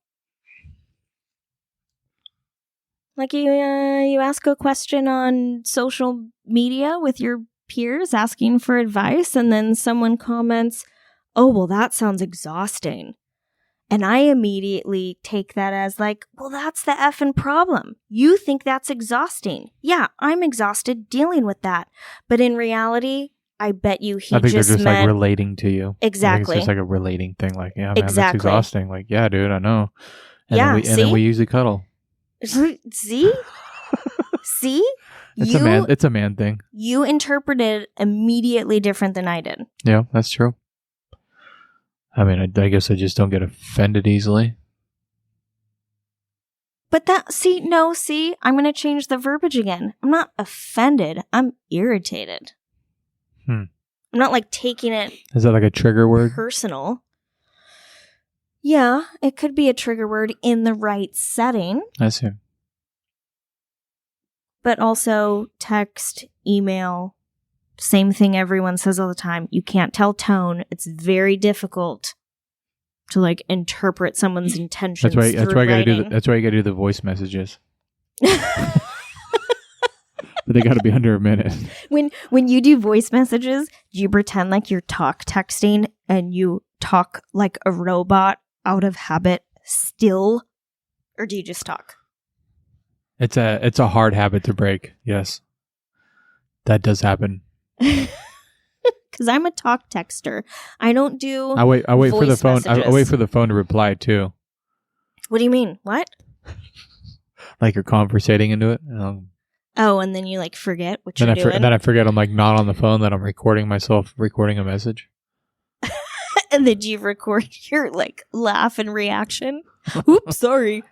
Like you ask a question on social media with your peers asking for advice, and then someone comments, "Oh, well, that sounds exhausting." And I immediately take that as like, well, that's the effing problem. You think that's exhausting. Yeah, I'm exhausted dealing with that. But in reality, I bet you I think they're just like relating to you. Exactly. It's just like a relating thing. Like, yeah, man, exactly. That's exhausting. Like, yeah, dude, I know. And then we usually cuddle. See? See? It's a man thing. You interpreted immediately different than I did. Yeah, that's true. I mean, I guess I just don't get offended easily. But I'm going to change the verbiage again. I'm not offended. I'm irritated. I'm not like taking it. Is that like a trigger word? Personal. Yeah, it could be a trigger word in the right setting. I see. But also text, email, same thing everyone says all the time. You can't tell tone. It's very difficult to like interpret someone's intentions. That's why I got to do. That's why you got to do the voice messages. But they got to be under a minute. When you do voice messages, do you pretend like you're texting and you talk like a robot out of habit still, or do you just talk? It's a hard habit to break. Yes, that does happen. Because I'm a talk texter. I don't do. I wait for the phone. Messages. I wait for the phone to reply too. What do you mean? What? Like you're conversating into it. And then you like forget what you're doing. Then I forget I'm like not on the phone. That I'm recording myself recording a message. And then you record your like laugh and reaction. Oops, sorry.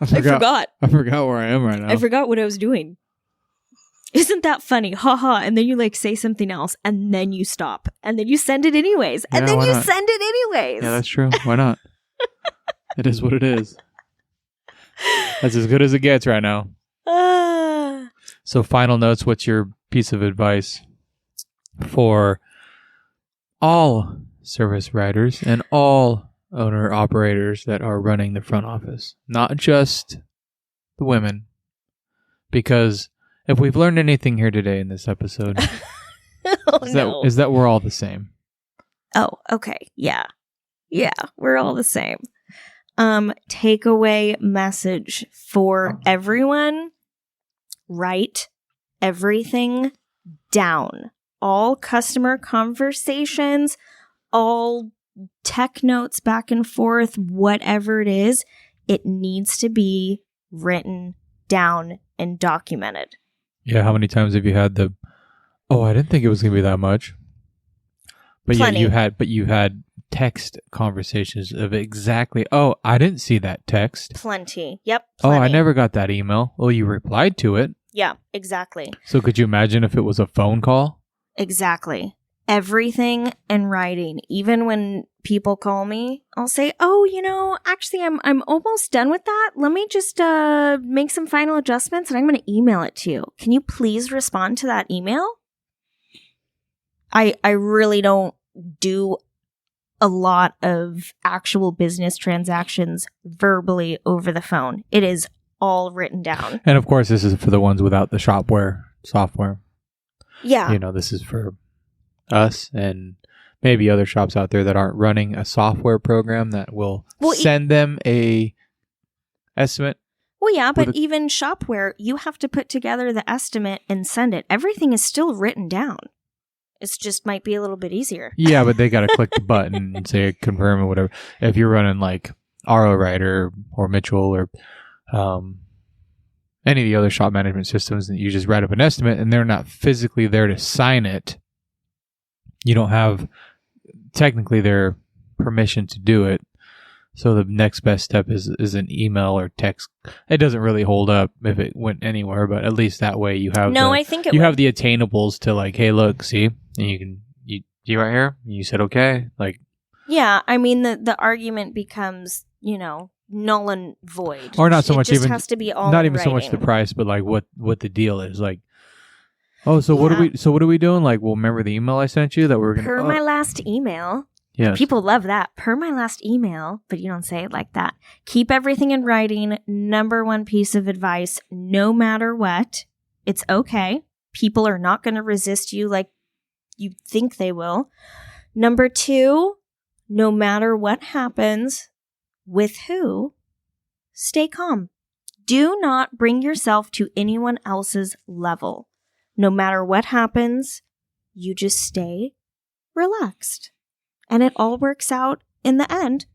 I forgot. I forgot where I am right now. I forgot what I was doing. Isn't that funny? Ha. And then you like say something else and then you stop. And then you send it anyways. And then you send it anyways. Yeah, that's true. Why not? It is what it is. That's as good as it gets right now. So final notes, what's your piece of advice for all service writers and all owner operators that are running the front office? Not just the women. Because if we've learned anything here today in this episode, is that we're all the same. Oh, okay. Yeah. Yeah, we're all the same. Takeaway message for everyone. Write everything down. All customer conversations, all tech notes back and forth, whatever it is, it needs to be written down and documented. Yeah, how many times have you had I didn't think it was going to be that much. But Plenty. Yeah, you had text conversations of exactly, I didn't see that text. Plenty. Yep. Plenty. I never got that email. Well, you replied to it. Yeah, exactly. So could you imagine if it was a phone call? Exactly. Everything in writing. Even when people call me, I'll say, actually, I'm almost done with that. Let me just make some final adjustments and I'm going to email it to you. Can you please respond to that email? I really don't do a lot of actual business transactions verbally over the phone. It is all written down. And of course, this is for the ones without the software. Yeah. This is for us and maybe other shops out there that aren't running a software program that will send them a estimate. Well, yeah, but even shopware, you have to put together the estimate and send it. Everything is still written down. It's just might be a little bit easier. Yeah, but they got to click the button and say confirm or whatever. If you're running like RO Writer or Mitchell or any of the other shop management systems, and you just write up an estimate and they're not physically there to sign it, you don't have technically their permission to do it. So the next best step is an email or text. It doesn't really hold up if it went anywhere, but at least that way you have I think have the attainables to like, hey, look, see, and you right here. You said okay, like. Yeah, I mean the argument becomes null and void. Or not so much just even has to be all not in even so much writing. the price, but like what the deal is. Like, what are we doing? Like, well, remember the email I sent you that we were gonna my last email. Yes. People love that. Per my last email, but you don't say it like that. Keep everything in writing. Number one piece of advice, no matter what, it's okay. People are not going to resist you like you think they will. Number two, no matter what happens, with who, stay calm. Do not bring yourself to anyone else's level. No matter what happens, you just stay relaxed. And it all works out in the end.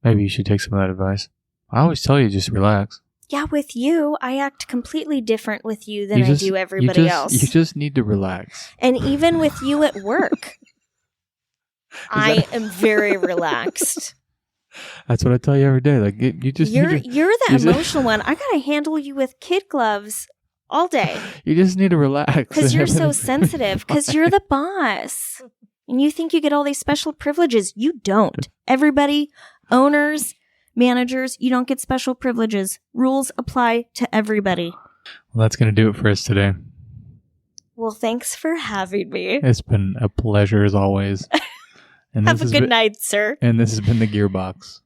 Maybe you should take some of that advice. I always tell you, just relax. Yeah, with you, I act completely different with you than I do everybody else. You just need to relax. And even with you at work, I am very relaxed. That's what I tell you every day. Like you're the emotional one. I gotta handle you with kid gloves all day. You just need to relax. Because you're so sensitive. Because you're the boss. And you think you get all these special privileges. You don't. Everybody, owners, managers, you don't get special privileges. Rules apply to everybody. Well, that's going to do it for us today. Well, thanks for having me. It's been a pleasure as always. And Have a good night, sir. And this has been The Gearbox.